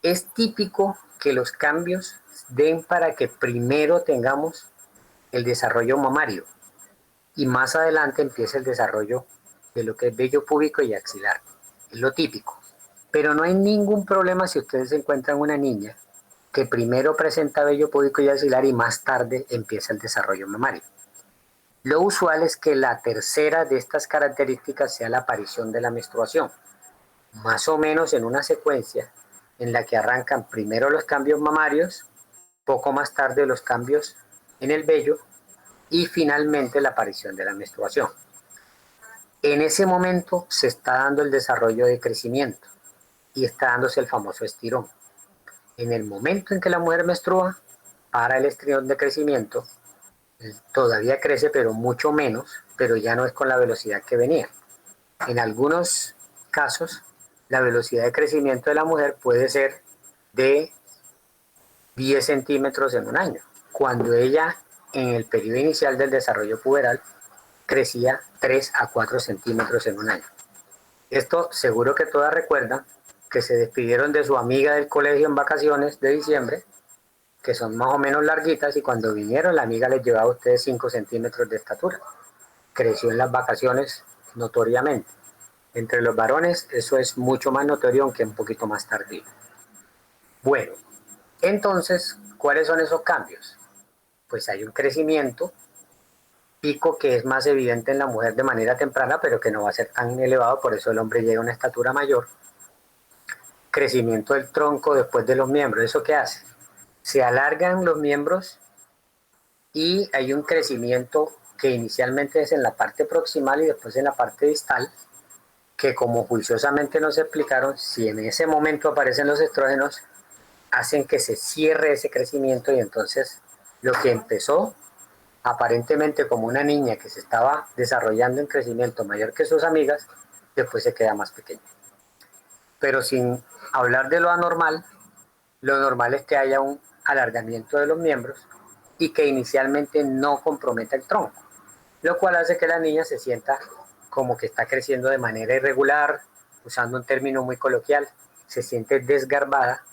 es típico que los cambios den para que primero tengamos el desarrollo mamario. Y más adelante empieza el desarrollo de lo que es vello púbico y axilar. Es lo típico. Pero no hay ningún problema si ustedes encuentran una niña que primero presenta vello púbico y axilar y más tarde empieza el desarrollo mamario. Lo usual es que la tercera de estas características sea la aparición de la menstruación, más o menos en una secuencia en la que arrancan primero los cambios mamarios, poco más tarde los cambios en el vello y finalmente la aparición de la menstruación. En ese momento se está dando el desarrollo de crecimiento y está dándose el famoso estirón. En el momento en que la mujer menstrua, para el estirón de crecimiento, todavía crece, pero mucho menos, pero ya no es con la velocidad que venía. En algunos casos, la velocidad de crecimiento de la mujer puede ser de 10 centímetros en un año, cuando ella en el periodo inicial del desarrollo puberal crecía 3 a 4 centímetros en un año. Esto seguro que todas recuerdan que se despidieron de su amiga del colegio en vacaciones de diciembre, que son más o menos larguitas, y cuando vinieron la amiga les llevaba a ustedes 5 centímetros de estatura. Creció en las vacaciones notoriamente. Entre los varones eso es mucho más notorio, aunque un poquito más tardío. Bueno, entonces, ¿cuáles son esos cambios? Pues hay un crecimiento, pico que es más evidente en la mujer de manera temprana, pero que no va a ser tan elevado, por eso el hombre llega a una estatura mayor. Crecimiento del tronco después de los miembros, ¿eso qué hace? Se alargan los miembros y hay un crecimiento que inicialmente es en la parte proximal y después en la parte distal, que como juiciosamente nos explicaron, si en ese momento aparecen los estrógenos, hacen que se cierre ese crecimiento y entonces lo que empezó aparentemente como una niña que se estaba desarrollando en crecimiento mayor que sus amigas, después se queda más pequeña. Pero sin hablar de lo anormal, lo normal es que haya un alargamiento de los miembros y que inicialmente no comprometa el tronco, lo cual hace que la niña se sienta como que está creciendo de manera irregular, usando un término muy coloquial, se siente desgarbada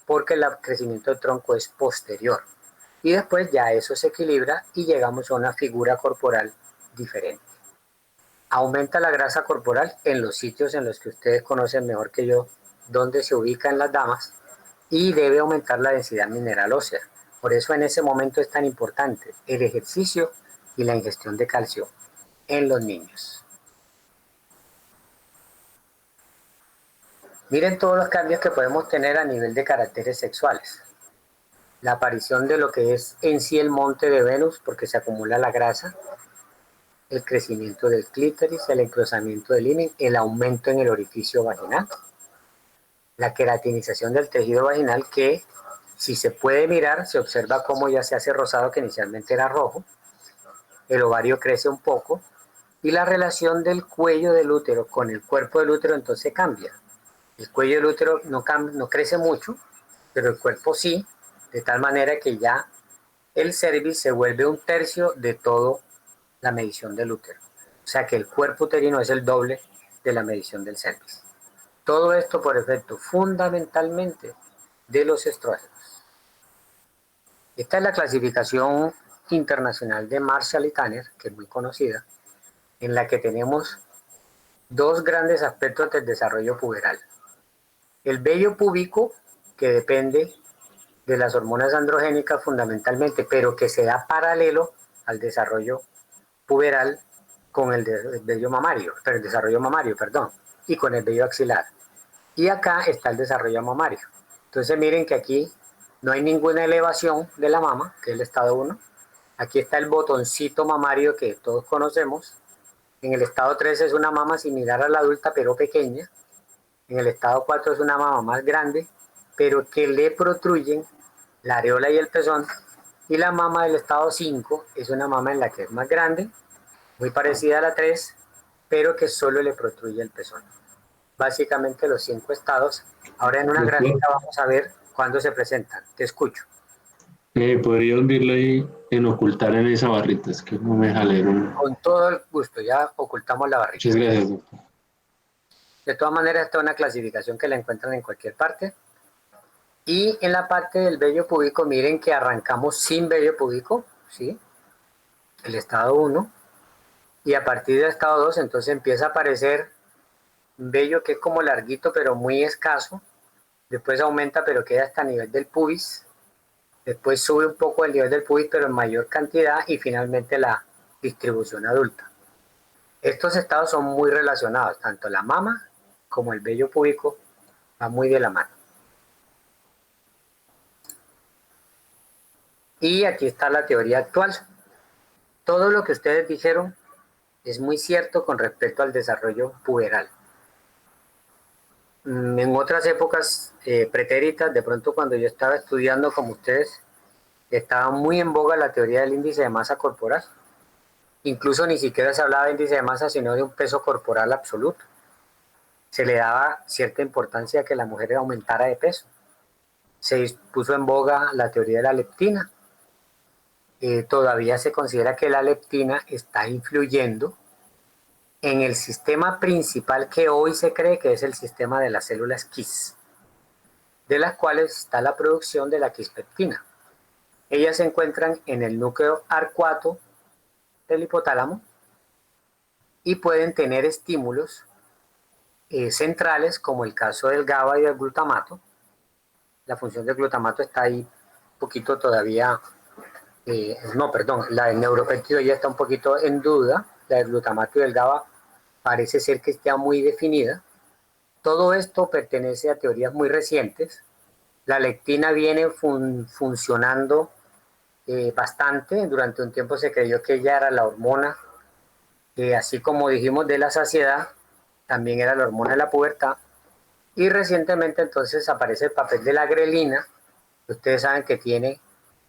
porque el crecimiento del tronco es posterior. Y después ya eso se equilibra y llegamos a una figura corporal diferente. Aumenta la grasa corporal en los sitios en los que ustedes conocen mejor que yo, donde se ubican las damas, y debe aumentar la densidad mineral ósea. Por eso en ese momento es tan importante el ejercicio y la ingestión de calcio en los niños. Miren todos los cambios que podemos tener a nivel de caracteres sexuales. La aparición de lo que es en sí el monte de Venus, porque se acumula la grasa, el crecimiento del clítoris, el engrosamiento del himen, el aumento en el orificio vaginal, la queratinización del tejido vaginal, que si se puede mirar, se observa cómo ya se hace rosado, que inicialmente era rojo, el ovario crece un poco, y la relación del cuello del útero con el cuerpo del útero entonces cambia. El cuello del útero no crece mucho, pero el cuerpo sí, de tal manera que ya el cervix se vuelve 1/3 de toda la medición del útero. O sea que el cuerpo uterino es el doble de la medición del cervix. Todo esto por efecto fundamentalmente de los estrógenos. Esta es la clasificación internacional de Marshall y Tanner, que es muy conocida, en la que tenemos dos grandes aspectos del desarrollo puberal. El vello púbico, que depende de las hormonas androgénicas fundamentalmente, pero que se da paralelo al desarrollo puberal con el vello mamario, pero el desarrollo mamario, perdón, y con el vello axilar. Y acá está el desarrollo mamario. Entonces miren que aquí no hay ninguna elevación de la mama, que es el estado 1. Aquí está el botoncito mamario que todos conocemos. En el estado 3 es una mama similar a la adulta, pero pequeña. En el estado 4 es una mama más grande, pero que le protruyen la areola y el pezón. Y la mama del estado 5 es una mama en la que es más grande, muy parecida a la 3, pero que solo le protruye el pezón. Básicamente los 5 estados. Ahora en una gráfica vamos a ver cuándo se presentan. Te escucho. ¿Podrías verlo ahí en ocultar en esa barrita? Es que no me jalaron. Con todo el gusto, ya ocultamos la barrita. Muchas gracias, doctor. De todas maneras, esta es una clasificación que la encuentran en cualquier parte. Y en la parte del vello púbico, miren que arrancamos sin vello púbico, ¿sí? el estado 1, y a partir del estado 2 entonces empieza a aparecer un vello que es como larguito pero muy escaso, después aumenta pero queda hasta el nivel del pubis, después sube un poco el nivel del pubis pero en mayor cantidad, y finalmente la distribución adulta. Estos estados son muy relacionados, tanto la mama como el vello púbico va muy de la mano. Y aquí está la teoría actual. Todo lo que ustedes dijeron es muy cierto con respecto al desarrollo puberal. En otras épocas pretéritas, de pronto cuando yo estaba estudiando como ustedes, estaba muy en boga la teoría del índice de masa corporal. Incluso ni siquiera se hablaba de índice de masa, sino de un peso corporal absoluto. Se le daba cierta importancia a que la mujer aumentara de peso. Se puso en boga la teoría de la leptina. Todavía se considera que la leptina está influyendo en el sistema principal que hoy se cree que es el sistema de las células Kiss, de las cuales está la producción de la quispeptina. Ellas se encuentran en el núcleo arcuato del hipotálamo y pueden tener estímulos centrales, como el caso del GABA y del glutamato. La función del glutamato está ahí un poquito todavía, la del neuropéptido ya está un poquito en duda, la del glutamato y del GABA parece ser que está muy definida. Todo esto pertenece a teorías muy recientes. La leptina viene funcionando bastante. Durante un tiempo se creyó que ella era la hormona, así como dijimos de la saciedad, también era la hormona de la pubertad. Y recientemente entonces aparece el papel de la grelina, que ustedes saben que tiene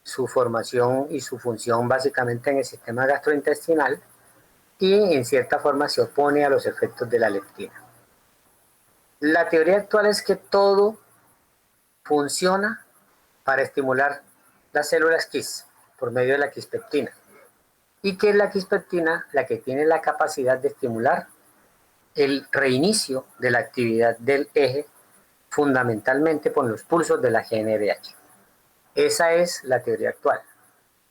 su formación y su función básicamente en el sistema gastrointestinal, y en cierta forma se opone a los efectos de la leptina. La teoría actual es que todo funciona para estimular las células Kiss por medio de la quispeptina, y que es la quispeptina la que tiene la capacidad de estimular el reinicio de la actividad del eje, fundamentalmente por los pulsos de la GNRH. Esa es la teoría actual.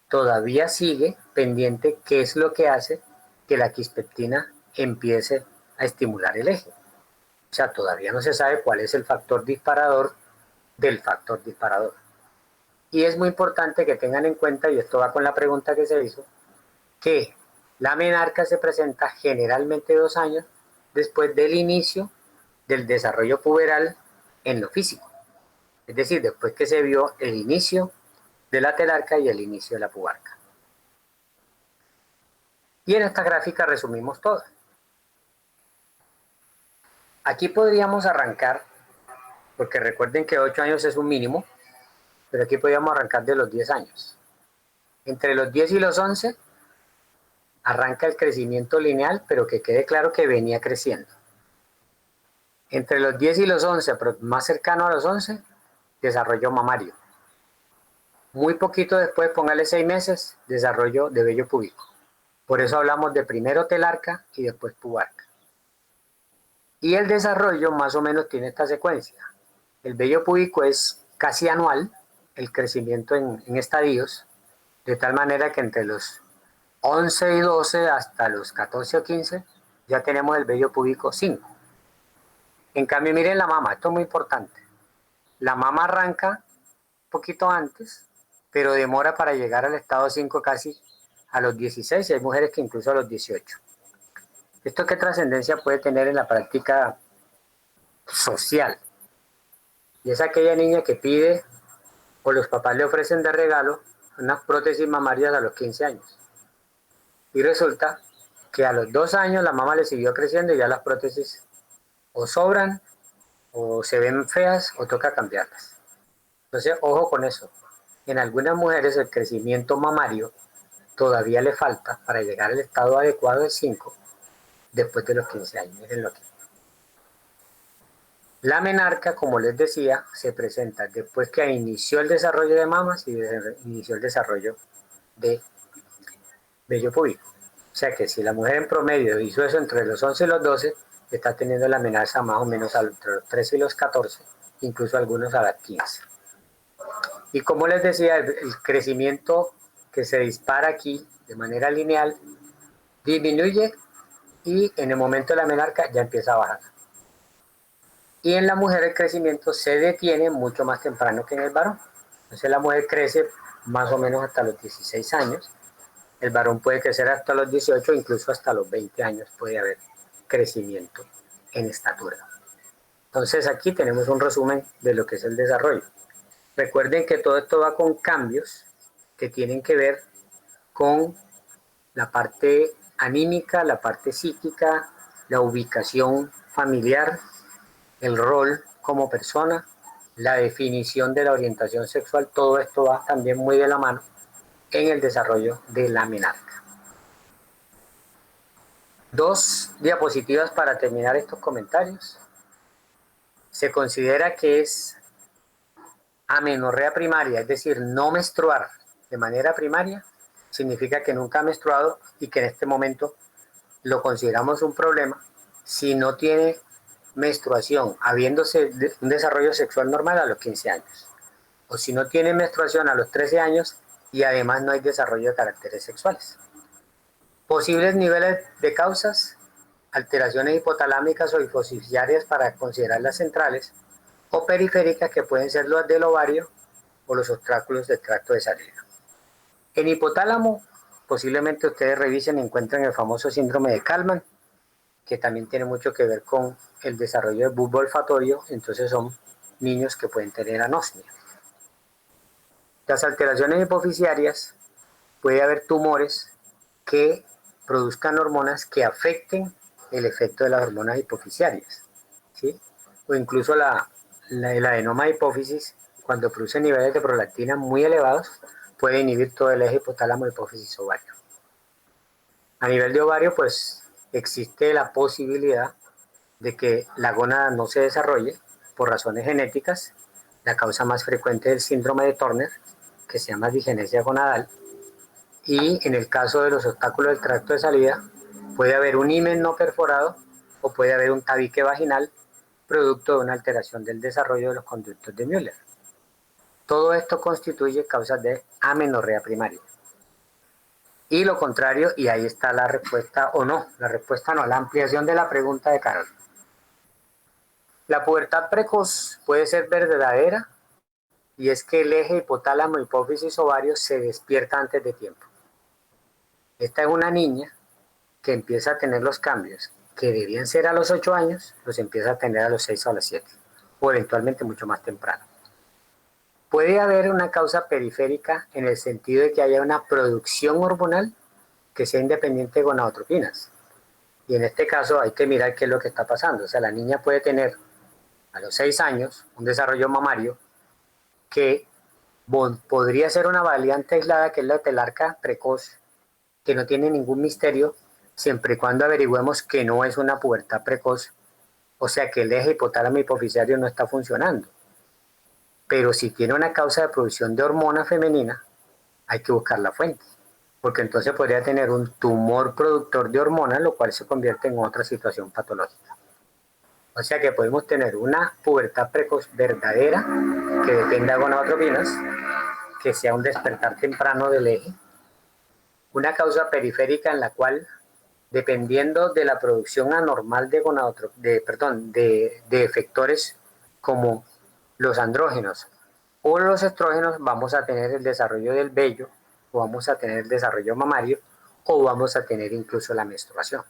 Todavía sigue pendiente qué es lo que hace que la quispeptina empiece a estimular el eje. O sea, todavía no se sabe cuál es el factor disparador del factor disparador. Y es muy importante que tengan en cuenta, y esto va con la pregunta que se hizo, que la menarca se presenta generalmente 2 años después del inicio del desarrollo puberal en lo físico. Es decir, después que se vio el inicio de la telarca y el inicio de la pubarca. Y en esta gráfica resumimos todo. Aquí podríamos arrancar, porque recuerden que 8 años es un mínimo, pero aquí podríamos arrancar de los 10 años. Entre los 10 y los 11 arranca el crecimiento lineal, pero que quede claro que venía creciendo. Entre los 10 y los 11, pero más cercano a los 11, desarrollo mamario. Muy poquito después, póngale 6 meses, desarrollo de vello púbico. Por eso hablamos de primero telarca y después pubarca. Y el desarrollo más o menos tiene esta secuencia. El vello púbico es casi anual, el crecimiento en estadios, de tal manera que entre los 11 y 12 hasta los 14 o 15 ya tenemos el vello púbico 5. En cambio, miren la mama, esto es muy importante. La mama arranca un poquito antes, pero demora para llegar al estado 5 casi a los 16, y hay mujeres que incluso a los 18. ¿Esto qué trascendencia puede tener en la práctica social? Y es aquella niña que pide, o los papás le ofrecen de regalo, unas prótesis mamarias a los 15 años. Y resulta que a los 2 años la mama le siguió creciendo y ya las prótesis o sobran, o se ven feas, o toca cambiarlas. Entonces, ojo con eso. En algunas mujeres el crecimiento mamario todavía le falta para llegar al estado adecuado de 5 después de los 15 años. Miren aquí. La menarca, como les decía, se presenta después que inició el desarrollo de mamas y inició el desarrollo de vello púbico. O sea que si la mujer en promedio hizo eso entre los 11 y los 12, está teniendo la menarca más o menos entre los 13 y los 14, incluso algunos a las 15. Y como les decía, el crecimiento que se dispara aquí de manera lineal, disminuye y en el momento de la menarca ya empieza a bajar. Y en la mujer el crecimiento se detiene mucho más temprano que en el varón. Entonces la mujer crece más o menos hasta los 16 años, el varón puede crecer hasta los 18, incluso hasta los 20 años puede haber crecimiento en estatura. Entonces aquí tenemos un resumen de lo que es el desarrollo. Recuerden que todo esto va con cambios que tienen que ver con la parte anímica, la parte psíquica, la ubicación familiar, el rol como persona, la definición de la orientación sexual, todo esto va también muy de la mano en el desarrollo de la menarca. 2 diapositivas para terminar estos comentarios. Se considera que es amenorrea primaria, es decir, no menstruar de manera primaria, significa que nunca ha menstruado y que en este momento lo consideramos un problema si no tiene menstruación, habiéndose un desarrollo sexual normal a los 15 años, o si no tiene menstruación a los 13 años y además no hay desarrollo de caracteres sexuales. Posibles niveles de causas, alteraciones hipotalámicas o hipofisiarias para considerar las centrales, o periféricas que pueden ser las del ovario o los obstáculos del tracto de salida. En hipotálamo, posiblemente ustedes revisen y encuentren el famoso síndrome de Kallmann, que también tiene mucho que ver con el desarrollo del bulbo olfatorio, entonces son niños que pueden tener anosmia. Las alteraciones hipofisiarias, puede haber tumores que produzcan hormonas que afecten el efecto de las hormonas hipofisiarias, ¿sí? O incluso el adenoma de hipófisis, cuando produce niveles de prolactina muy elevados, puede inhibir todo el eje hipotálamo, hipófisis, ovario. A nivel de ovario, pues existe la posibilidad de que la gónada no se desarrolle por razones genéticas. La causa más frecuente del síndrome de Turner, que se llama digenesia gonadal, y en el caso de los obstáculos del tracto de salida, puede haber un himen no perforado o puede haber un tabique vaginal producto de una alteración del desarrollo de los conductos de Müller. Todo esto constituye causas de amenorrea primaria. Y lo contrario, y ahí está la respuesta, o no, la respuesta no, la ampliación de la pregunta de Carol. La pubertad precoz puede ser verdadera, y es que el eje hipotálamo, hipófisis, ovario se despierta antes de tiempo. Esta es una niña que empieza a tener los cambios que debían ser a los 8 años, los empieza a tener a los 6 o a los 7, o eventualmente mucho más temprano. Puede haber una causa periférica en el sentido de que haya una producción hormonal que sea independiente de gonadotropinas. Y en este caso hay que mirar qué es lo que está pasando. O sea, la niña puede tener a los 6 años un desarrollo mamario que podría ser una variante aislada, que es la telarca precoz, que no tiene ningún misterio, siempre y cuando averigüemos que no es una pubertad precoz, o sea que el eje hipotálamo hipofisiario no está funcionando. Pero si tiene una causa de producción de hormona femenina, hay que buscar la fuente, porque entonces podría tener un tumor productor de hormonas, lo cual se convierte en otra situación patológica. O sea que podemos tener una pubertad precoz verdadera, que dependa de gonadotropinas, que sea un despertar temprano del eje, una causa periférica en la cual, dependiendo de la producción anormal de efectores como los andrógenos o los estrógenos, vamos a tener el desarrollo del vello, o vamos a tener el desarrollo mamario, o vamos a tener incluso la menstruación.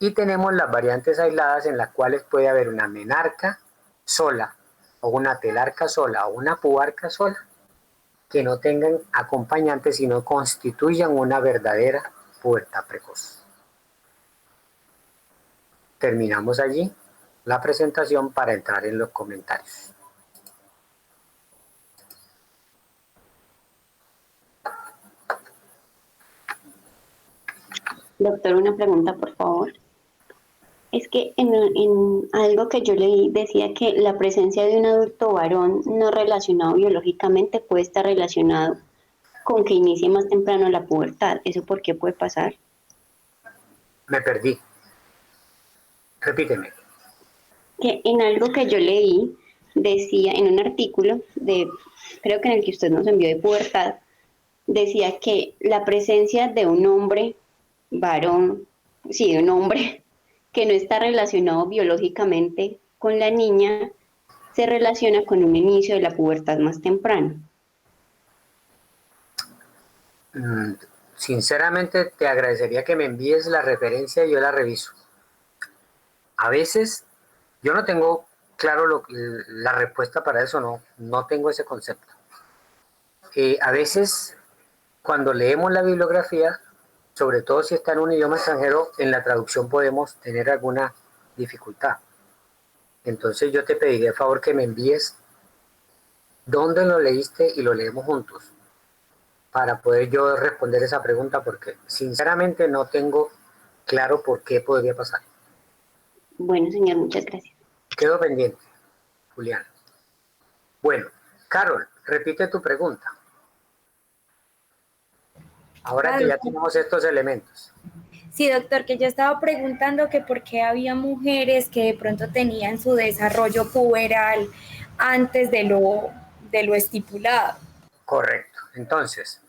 Y tenemos las variantes aisladas en las cuales puede haber una menarca sola, o una telarca sola, o una pubarca sola, que no tengan acompañantes, sino constituyan una verdadera pubertad precoz. Terminamos allí la presentación para entrar en los comentarios. Doctor, una pregunta, por favor. Es que en algo que yo leí decía que la presencia de un adulto varón no relacionado biológicamente puede estar relacionado con que inicie más temprano la pubertad. ¿Eso por qué puede pasar? Me perdí. Repíteme. Que en algo que yo leí decía en un artículo, creo que en el que usted nos envió de pubertad, decía que la presencia de un hombre, varón, sí, de un hombre que no está relacionado biológicamente con la niña, se relaciona con un inicio de la pubertad más temprano. Sinceramente te agradecería que me envíes la referencia y yo la reviso. A veces yo no tengo claro la respuesta para eso, no tengo ese concepto. A veces cuando leemos la bibliografía, sobre todo si está en un idioma extranjero, en la traducción podemos tener alguna dificultad. Entonces yo te pediría el favor que me envíes dónde lo leíste y lo leemos juntos, para poder yo responder esa pregunta, porque sinceramente no tengo claro por qué podría pasar. Bueno, señor, muchas gracias. Quedo pendiente, Julián. Bueno, Carol, repite tu pregunta. Ahora que ya tenemos estos elementos. Sí, doctor, que yo estaba preguntando que por qué había mujeres que de pronto tenían su desarrollo puberal antes de lo estipulado. Correcto. Entonces,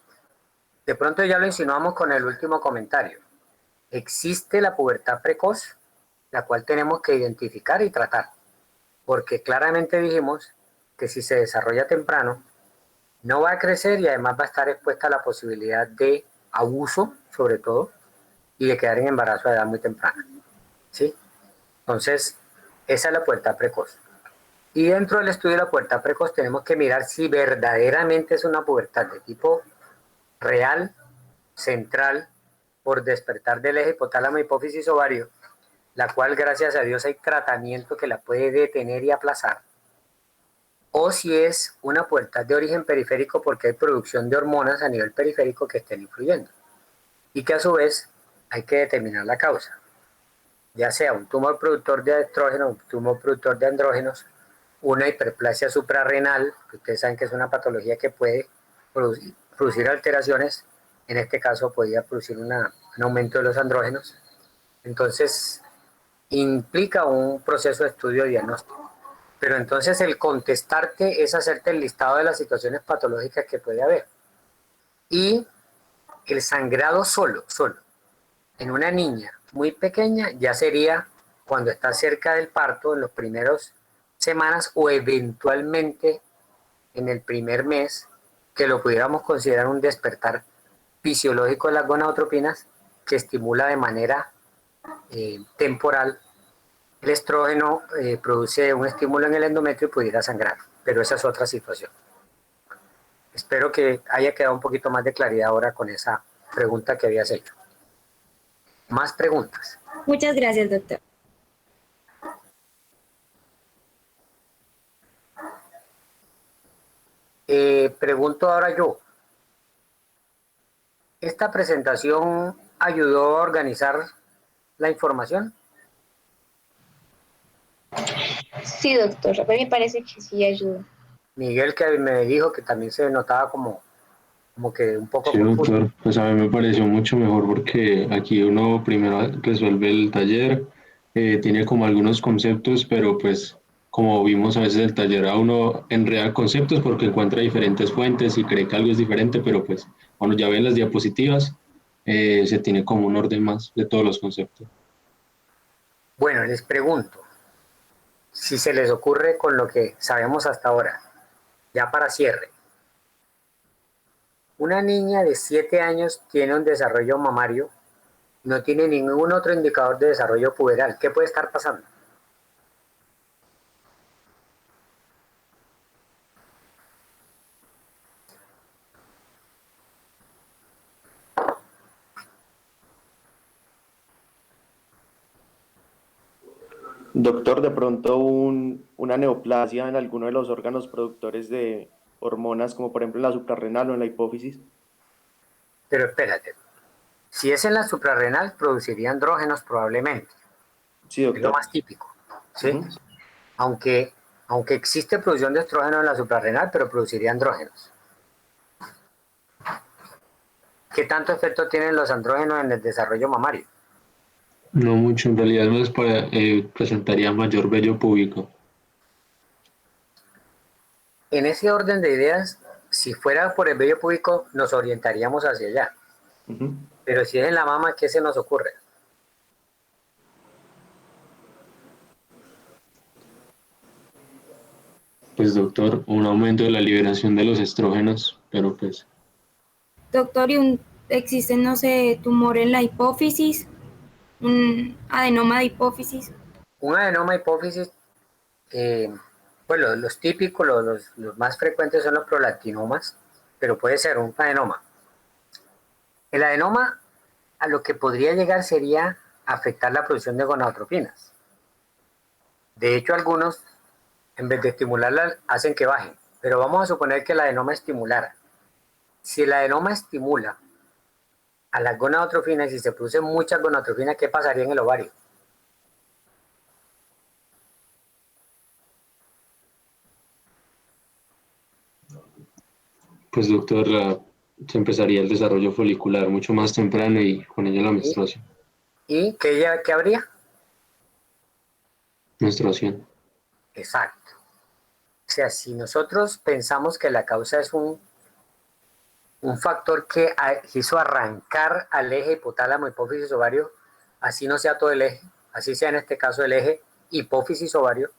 de pronto ya lo insinuamos con el último comentario. Existe la pubertad precoz, la cual tenemos que identificar y tratar, porque claramente dijimos que si se desarrolla temprano, no va a crecer y además va a estar expuesta a la posibilidad de abuso, sobre todo, y de quedar en embarazo a edad muy temprana. ¿Sí? Entonces, esa es la pubertad precoz. Y dentro del estudio de la pubertad precoz tenemos que mirar si verdaderamente es una pubertad de tipo real, central, por despertar del eje hipotálamo, hipófisis, ovario, la cual gracias a Dios hay tratamiento que la puede detener y aplazar, o si es una pubertad de origen periférico porque hay producción de hormonas a nivel periférico que estén influyendo, y que a su vez hay que determinar la causa, ya sea un tumor productor de estrógeno, un tumor productor de andrógenos, una hiperplasia suprarrenal, que ustedes saben que es una patología que puede producir alteraciones, en este caso podría producir un aumento de los andrógenos. Entonces implica un proceso de estudio diagnóstico. Pero entonces el contestarte es hacerte el listado de las situaciones patológicas que puede haber. Y el sangrado solo, en una niña muy pequeña, ya sería cuando está cerca del parto, en los primeros semanas o eventualmente en el primer mes, que lo pudiéramos considerar un despertar fisiológico de las gonadotropinas que estimula de manera temporal. El estrógeno produce un estímulo en el endometrio y pudiera sangrar, pero esa es otra situación. Espero que haya quedado un poquito más de claridad ahora con esa pregunta que habías hecho. ¿Más preguntas? Muchas gracias, doctor. Pregunto ahora yo. ¿Esta presentación ayudó a organizar la información? Sí, doctor, a mí me parece que sí ayuda. Miguel, que me dijo que también se notaba como que un poco Sí, confuso. doctor, pues a mí me pareció mucho mejor porque aquí uno primero resuelve el taller, tiene como algunos conceptos, pero pues como vimos a veces el taller a uno enreda conceptos porque encuentra diferentes fuentes y cree que algo es diferente, pero pues cuando ya ven las diapositivas se tiene como un orden más de todos los conceptos. Bueno, les pregunto, si se les ocurre con lo que sabemos hasta ahora, ya para cierre. Una niña de 7 años tiene un desarrollo mamario, no tiene ningún otro indicador de desarrollo puberal. ¿Qué puede estar pasando? Doctor, de pronto una neoplasia en alguno de los órganos productores de hormonas, como por ejemplo en la suprarrenal o en la hipófisis. Pero espérate, si es en la suprarrenal, produciría andrógenos probablemente. Sí, doctor. Es lo más típico, ¿sí? Aunque existe producción de estrógeno en la suprarrenal, pero produciría andrógenos. ¿Qué tanto efecto tienen los andrógenos en el desarrollo mamario? No mucho, en realidad no es para, presentaría mayor vello púbico. En ese orden de ideas, si fuera por el vello púbico, nos orientaríamos hacia allá. Pero si es en la mama, ¿qué se nos ocurre? Pues doctor, un aumento de la liberación de los estrógenos, pero pues... Doctor, existe, no sé, tumor en la hipófisis, un adenoma de hipófisis. Un adenoma de hipófisis, pues los típicos, los más frecuentes son los prolactinomas, pero puede ser un adenoma. El adenoma a lo que podría llegar sería afectar la producción de gonadotropinas. De hecho, algunos, en vez de estimularla, hacen que bajen. Pero vamos a suponer que el adenoma estimulara. Si el adenoma estimula a las gonadotropinas y se produce muchas gonadotropinas, ¿qué pasaría en el ovario? Pues doctor, se empezaría el desarrollo folicular mucho más temprano y con ello la menstruación. ¿Y qué habría? Menstruación. Exacto. O sea, si nosotros pensamos que la causa es un factor que hizo arrancar al eje hipotálamo, hipófisis, ovario, así no sea todo el eje, así sea en este caso el eje hipófisis, ovario,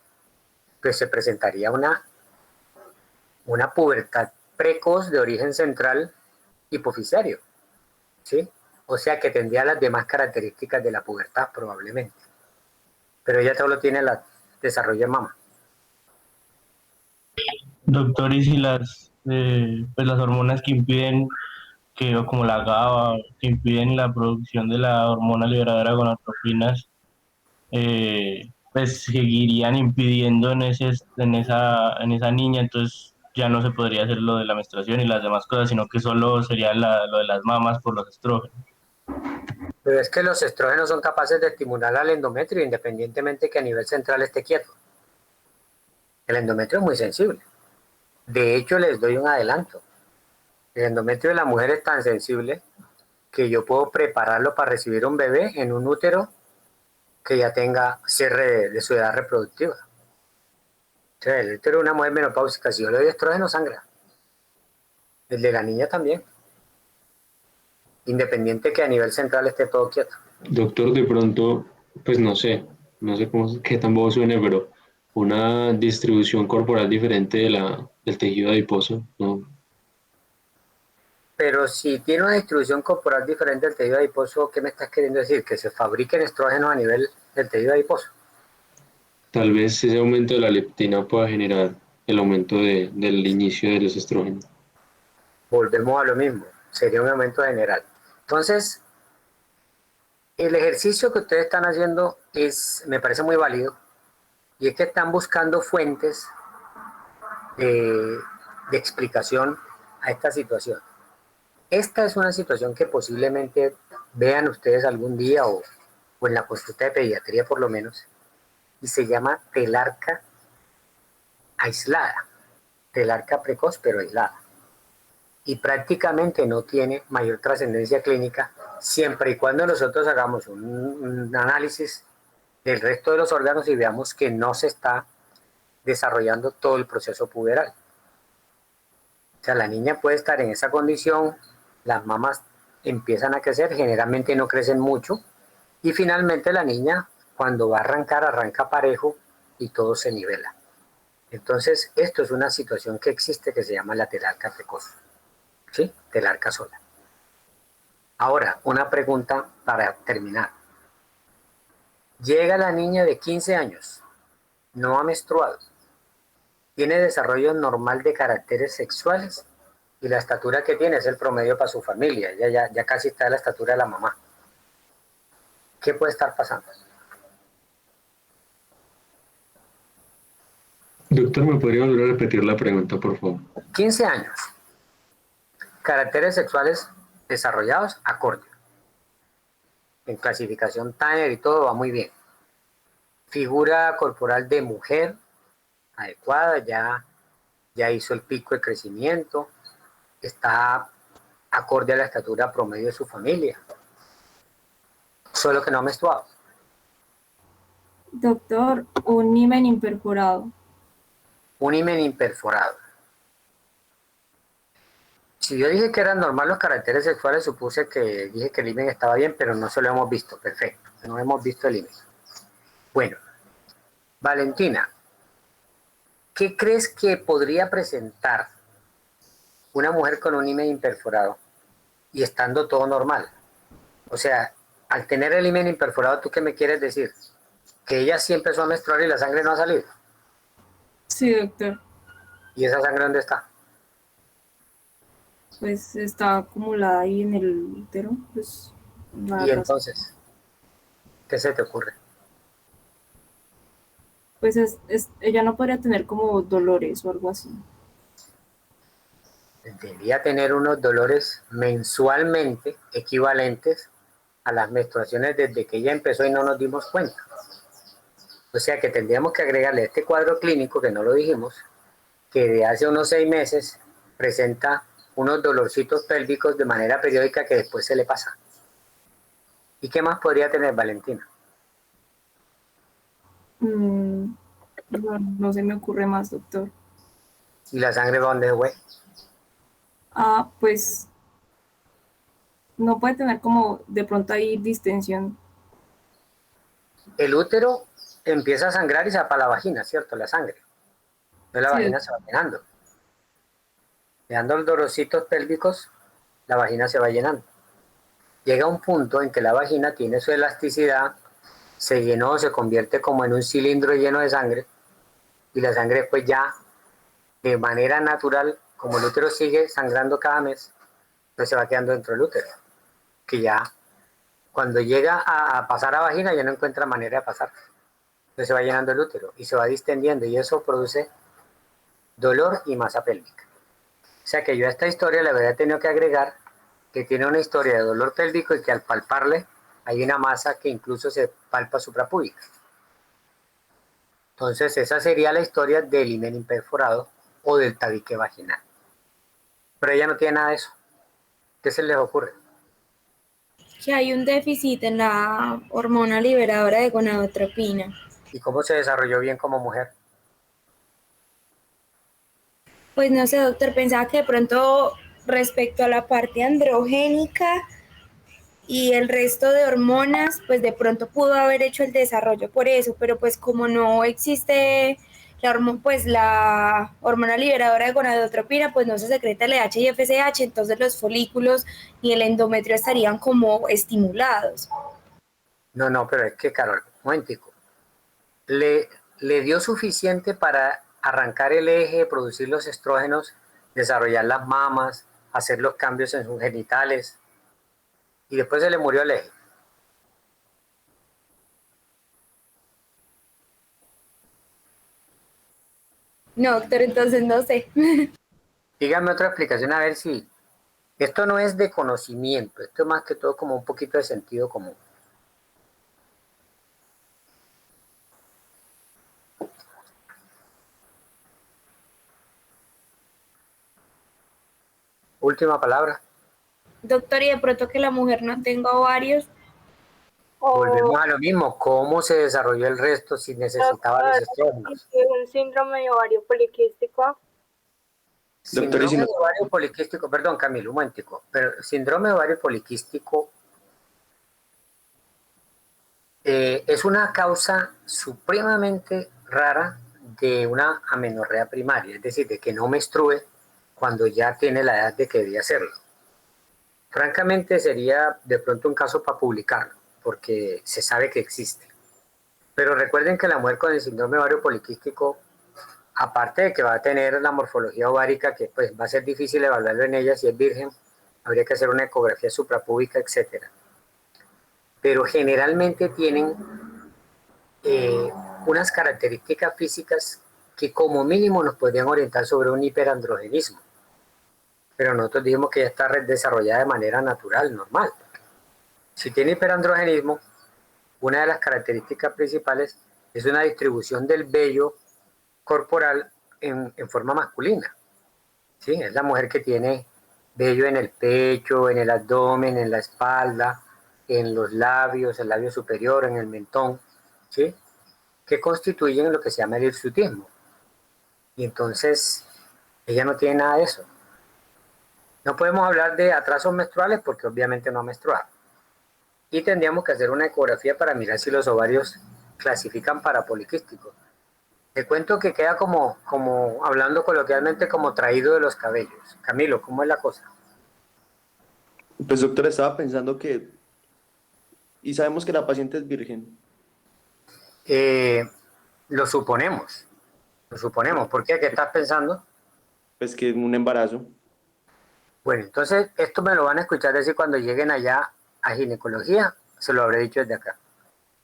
pues se presentaría una pubertad precoz de origen central hipofisiario, ¿sí? O sea que tendría las demás características de la pubertad probablemente. Pero ella solo tiene el desarrollo de mama. Doctor, ¿y si pues las hormonas que impiden, como la GABA, que impiden la producción de la hormona liberadora de gonadotropinas, pues seguirían impidiendo en esa niña, entonces ya no se podría hacer lo de la menstruación y las demás cosas, sino que solo sería lo de las mamas por los estrógenos? Pero es que los estrógenos son capaces de estimular al endometrio independientemente que a nivel central esté quieto. El endometrio es muy sensible. De hecho, les doy un adelanto. El endometrio de la mujer es tan sensible que yo puedo prepararlo para recibir un bebé en un útero que ya tenga cierre de su edad reproductiva. O sea, el útero de una mujer menopáusica, si yo le doy estrógeno, sangra. El de la niña también. Independiente que a nivel central esté todo quieto. Doctor, de pronto, pues no sé qué tan bobo suene, pero una distribución corporal diferente del tejido adiposo, ¿no? Pero si tiene una distribución corporal diferente del tejido adiposo, ¿qué me estás queriendo decir? ¿Que se fabriquen estrógenos a nivel del tejido adiposo? Tal vez ese aumento de la leptina pueda generar el aumento del inicio de los estrógenos. Volvemos a lo mismo, sería un aumento general. Entonces, el ejercicio que ustedes están haciendo me parece muy válido, y es que están buscando fuentes de explicación a esta situación. Esta es una situación que posiblemente vean ustedes algún día o en la consulta de pediatría por lo menos, y se llama telarca aislada, telarca precoz pero aislada. Y prácticamente no tiene mayor trascendencia clínica siempre y cuando nosotros hagamos un análisis del resto de los órganos y veamos que no se está desarrollando todo el proceso puberal. O sea, la niña puede estar en esa condición, las mamas empiezan a crecer, generalmente no crecen mucho, y finalmente la niña, cuando va a arrancar, arranca parejo y todo se nivela. Entonces, esto es una situación que existe que se llama la telarca precoz. ¿Sí? Telarca sola. Ahora, una pregunta para terminar. Llega la niña de 15 años, no ha menstruado, tiene desarrollo normal de caracteres sexuales y la estatura que tiene es el promedio para su familia, ella ya casi está a la estatura de la mamá. ¿Qué puede estar pasando? Doctor, ¿me podría volver a repetir la pregunta, por favor? 15 años. Caracteres sexuales desarrollados, acorde. En clasificación Tanner y todo va muy bien. Figura corporal de mujer, adecuada, ya hizo el pico de crecimiento, está acorde a la estatura promedio de su familia. Solo que no ha menstruado. Doctor, un himen imperforado. Un himen imperforado. Si yo dije que eran normales los caracteres sexuales, supuse que dije que el himen estaba bien, pero no se lo hemos visto. Perfecto, no hemos visto el himen. Bueno, Valentina, ¿qué crees que podría presentar una mujer con un himen imperforado y estando todo normal? O sea, al tener el himen imperforado, ¿tú qué me quieres decir? ¿Que ella sí empezó a menstruar y la sangre no ha salido? Sí, doctor. ¿Y esa sangre dónde está? Pues está acumulada ahí en el útero, pues Y entonces, ¿qué se te ocurre? pues ella no podría tener como dolores o algo así. Debería tener unos dolores mensualmente equivalentes a las menstruaciones desde que ella empezó y no nos dimos cuenta. O sea que tendríamos que agregarle este cuadro clínico, que no lo dijimos, que de hace unos 6 meses presenta unos dolorcitos pélvicos de manera periódica que después se le pasa. ¿Y qué más podría tener, Valentina? No se me ocurre más, doctor. ¿Y la sangre va dónde fue? Pues no puede tener como de pronto ahí distensión. El útero empieza a sangrar y se va para la vagina, ¿cierto? La sangre. Entonces la vagina se va llenando. Llegando los dolorcitos pélvicos, la vagina se va llenando. Llega un punto en que la vagina tiene su elasticidad, se llenó, se convierte como en un cilindro lleno de sangre, y la sangre pues ya de manera natural, como el útero sigue sangrando cada mes, pues se va quedando dentro del útero, que ya cuando llega a pasar a vagina ya no encuentra manera de pasar. Entonces se va llenando el útero y se va distendiendo, y eso produce dolor y masa pélvica. O sea que yo a esta historia le habría tenido que agregar que tiene una historia de dolor pélvico y que al palparle hay una masa que incluso se palpa suprapúbica. Entonces esa sería la historia del himen imperforado o del tabique vaginal. Pero ella no tiene nada de eso. ¿Qué se les ocurre? Que hay un déficit en la hormona liberadora de gonadotropina. ¿Y cómo se desarrolló bien como mujer? Pues no sé, doctor, pensaba que de pronto respecto a la parte androgénica y el resto de hormonas, pues de pronto pudo haber hecho el desarrollo por eso, pero pues como no existe la hormona liberadora de gonadotropina, pues no se secreta el LH y FSH, entonces los folículos y el endometrio estarían como estimulados. No, pero es que, Carol, un momentico. Le dio suficiente para arrancar el eje, producir los estrógenos, desarrollar las mamas, hacer los cambios en sus genitales, y después se le murió el eje. No, doctor, entonces no sé. Dígame otra explicación a ver si... Esto no es de conocimiento, esto es más que todo como un poquito de sentido común. Última palabra. Doctor, y de pronto que la mujer no tenga ovarios. Volvemos a lo mismo, ¿cómo se desarrolló el resto si necesitaba los estrógenos? ¿Es un síndrome de ovario poliquístico? Síndrome de ovario poliquístico, perdón Camilo, un momentico, pero síndrome de ovario poliquístico es una causa supremamente rara de una amenorrea primaria, es decir, de que no menstrue cuando ya tiene la edad de que debía hacerlo. Francamente sería de pronto un caso para publicarlo, porque se sabe que existe. Pero recuerden que la mujer con el síndrome de ovario poliquístico, aparte de que va a tener la morfología ovárica, que pues va a ser difícil evaluarlo en ella si es virgen, habría que hacer una ecografía suprapúbica, etc. Pero generalmente tienen unas características físicas que como mínimo nos podrían orientar sobre un hiperandrogenismo. Pero nosotros dijimos que ya está desarrollada de manera natural, normal. Si tiene hiperandrogenismo, una de las características principales es una distribución del vello corporal en forma masculina. ¿Sí? Es la mujer que tiene vello en el pecho, en el abdomen, en la espalda, en los labios, el labio superior, en el mentón, ¿sí? Que constituyen lo que se llama el hirsutismo. Y entonces ella no tiene nada de eso. No podemos hablar de atrasos menstruales porque obviamente no ha menstruado. Y tendríamos que hacer una ecografía para mirar si los ovarios clasifican para poliquísticos. Te cuento que queda como hablando coloquialmente, como traído de los cabellos. Camilo, ¿cómo es la cosa? Pues doctor, estaba pensando que, y sabemos que la paciente es virgen. Lo suponemos. ¿Por qué? ¿Qué estás pensando? Pues que un embarazo. Bueno, entonces esto me lo van a escuchar decir cuando lleguen allá a ginecología, se lo habré dicho desde acá.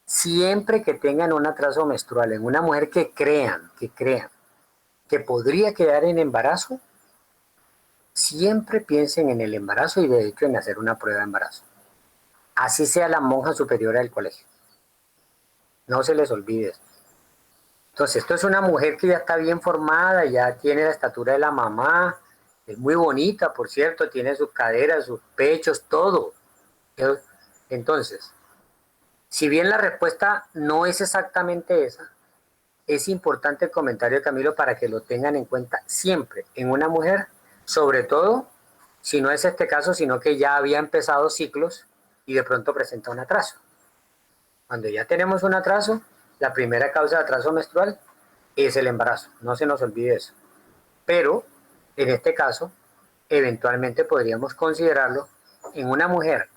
Siempre que tengan un atraso menstrual en una mujer que crean que podría quedar en embarazo, siempre piensen en el embarazo y de hecho en hacer una prueba de embarazo. Así sea la monja superiora del colegio. No se les olvide esto. Entonces, esto es una mujer que ya está bien formada, ya tiene la estatura de la mamá, es muy bonita, por cierto, tiene sus caderas, sus pechos, todo. Entonces, si bien la respuesta no es exactamente esa, es importante el comentario de Camilo para que lo tengan en cuenta siempre en una mujer, sobre todo si no es este caso, sino que ya había empezado ciclos y de pronto presenta un atraso. Cuando ya tenemos un atraso, la primera causa de atraso menstrual es el embarazo, no se nos olvide eso. Pero, en este caso, eventualmente podríamos considerarlo en una mujer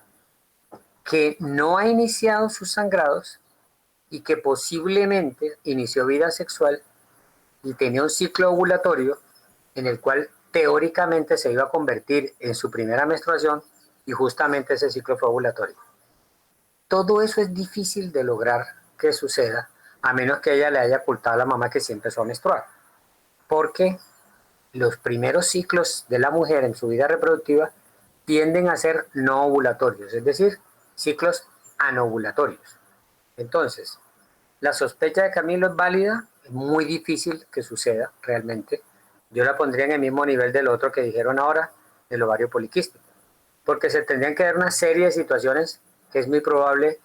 que no ha iniciado sus sangrados y que posiblemente inició vida sexual y tenía un ciclo ovulatorio en el cual teóricamente se iba a convertir en su primera menstruación y justamente ese ciclo fue ovulatorio. Todo eso es difícil de lograr que suceda a menos que ella le haya ocultado a la mamá que sí empezó a menstruar. Porque los primeros ciclos de la mujer en su vida reproductiva tienden a ser no ovulatorios, es decir, ciclos anovulatorios. Entonces, la sospecha de Camilo es válida, es muy difícil que suceda realmente. Yo la pondría en el mismo nivel del otro que dijeron ahora, del ovario poliquístico, porque se tendrían que dar una serie de situaciones que es muy probable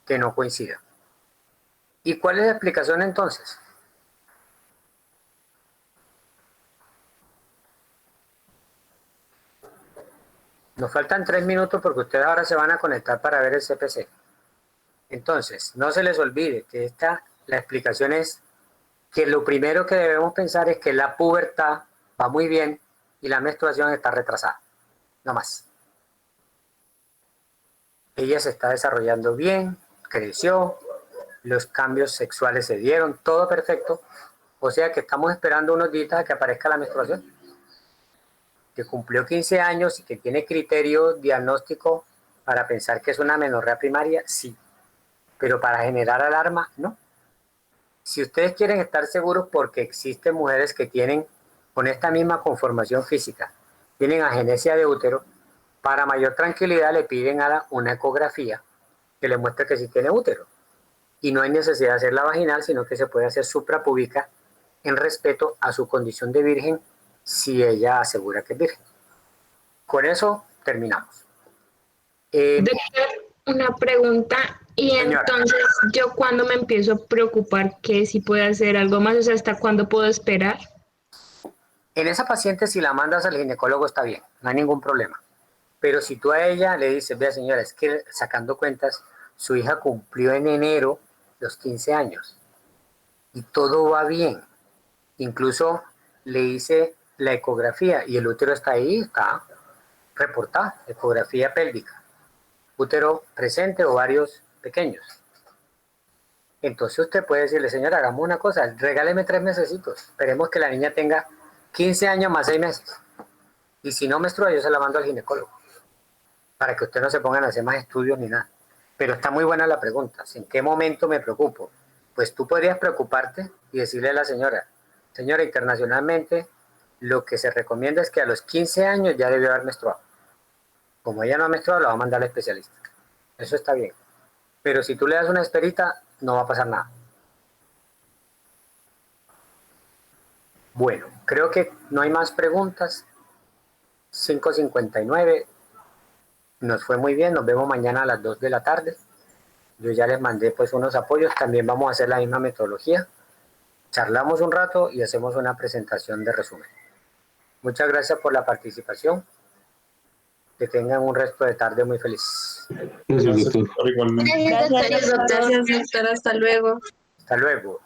que no coincidan. ¿Y cuál es la explicación entonces? Nos faltan 3 minutos porque ustedes ahora se van a conectar para ver el CPC. Entonces, no se les olvide que la explicación es que lo primero que debemos pensar es que la pubertad va muy bien y la menstruación está retrasada. No más. Ella se está desarrollando bien, creció, los cambios sexuales se dieron, todo perfecto. O sea que estamos esperando unos días a que aparezca la menstruación. Que cumplió 15 años y que tiene criterio diagnóstico para pensar que es una menorrea primaria, sí. Pero para generar alarma, no. Si ustedes quieren estar seguros, porque existen mujeres que tienen, con esta misma conformación física, tienen agenesia de útero, para mayor tranquilidad le piden a una ecografía que le muestre que sí tiene útero. Y no hay necesidad de hacerla vaginal, sino que se puede hacer suprapúbica en respeto a su condición de virgen, si ella asegura que es virgen. Con eso terminamos. Doctor, una pregunta. Y Señora. entonces, ¿yo cuándo me empiezo a preocupar que si puede hacer algo más? O sea, ¿hasta cuándo puedo esperar? En esa paciente, si la mandas al ginecólogo está bien, no hay ningún problema. Pero si tú a ella le dices, vea señora, es que sacando cuentas, su hija cumplió en enero los 15 años y todo va bien. Incluso le hice la ecografía y el útero está ahí, está reportado, ecografía pélvica. Útero presente, ovarios pequeños. Entonces usted puede decirle, señora, hagamos una cosa, regáleme 3 mesecitos, esperemos que la niña tenga 15 años más 6 meses. Y si no menstrua, yo se la mando al ginecólogo, para que usted no se pongan a hacer más estudios ni nada. Pero está muy buena la pregunta, ¿en qué momento me preocupo? Pues tú podrías preocuparte y decirle a la señora, señora, internacionalmente lo que se recomienda es que a los 15 años ya debió haber menstruado. Como ella no ha menstruado, la va a mandar al especialista. Eso está bien. Pero si tú le das una esperita, no va a pasar nada. Bueno, creo que no hay más preguntas. 5:59. Nos fue muy bien. Nos vemos mañana a las 2 de la tarde. Yo ya les mandé pues unos apoyos. También vamos a hacer la misma metodología. Charlamos un rato y hacemos una presentación de resumen. Muchas gracias por la participación. Que tengan un resto de tarde muy feliz. Gracias, doctor. Gracias, doctor. Hasta luego. Hasta luego.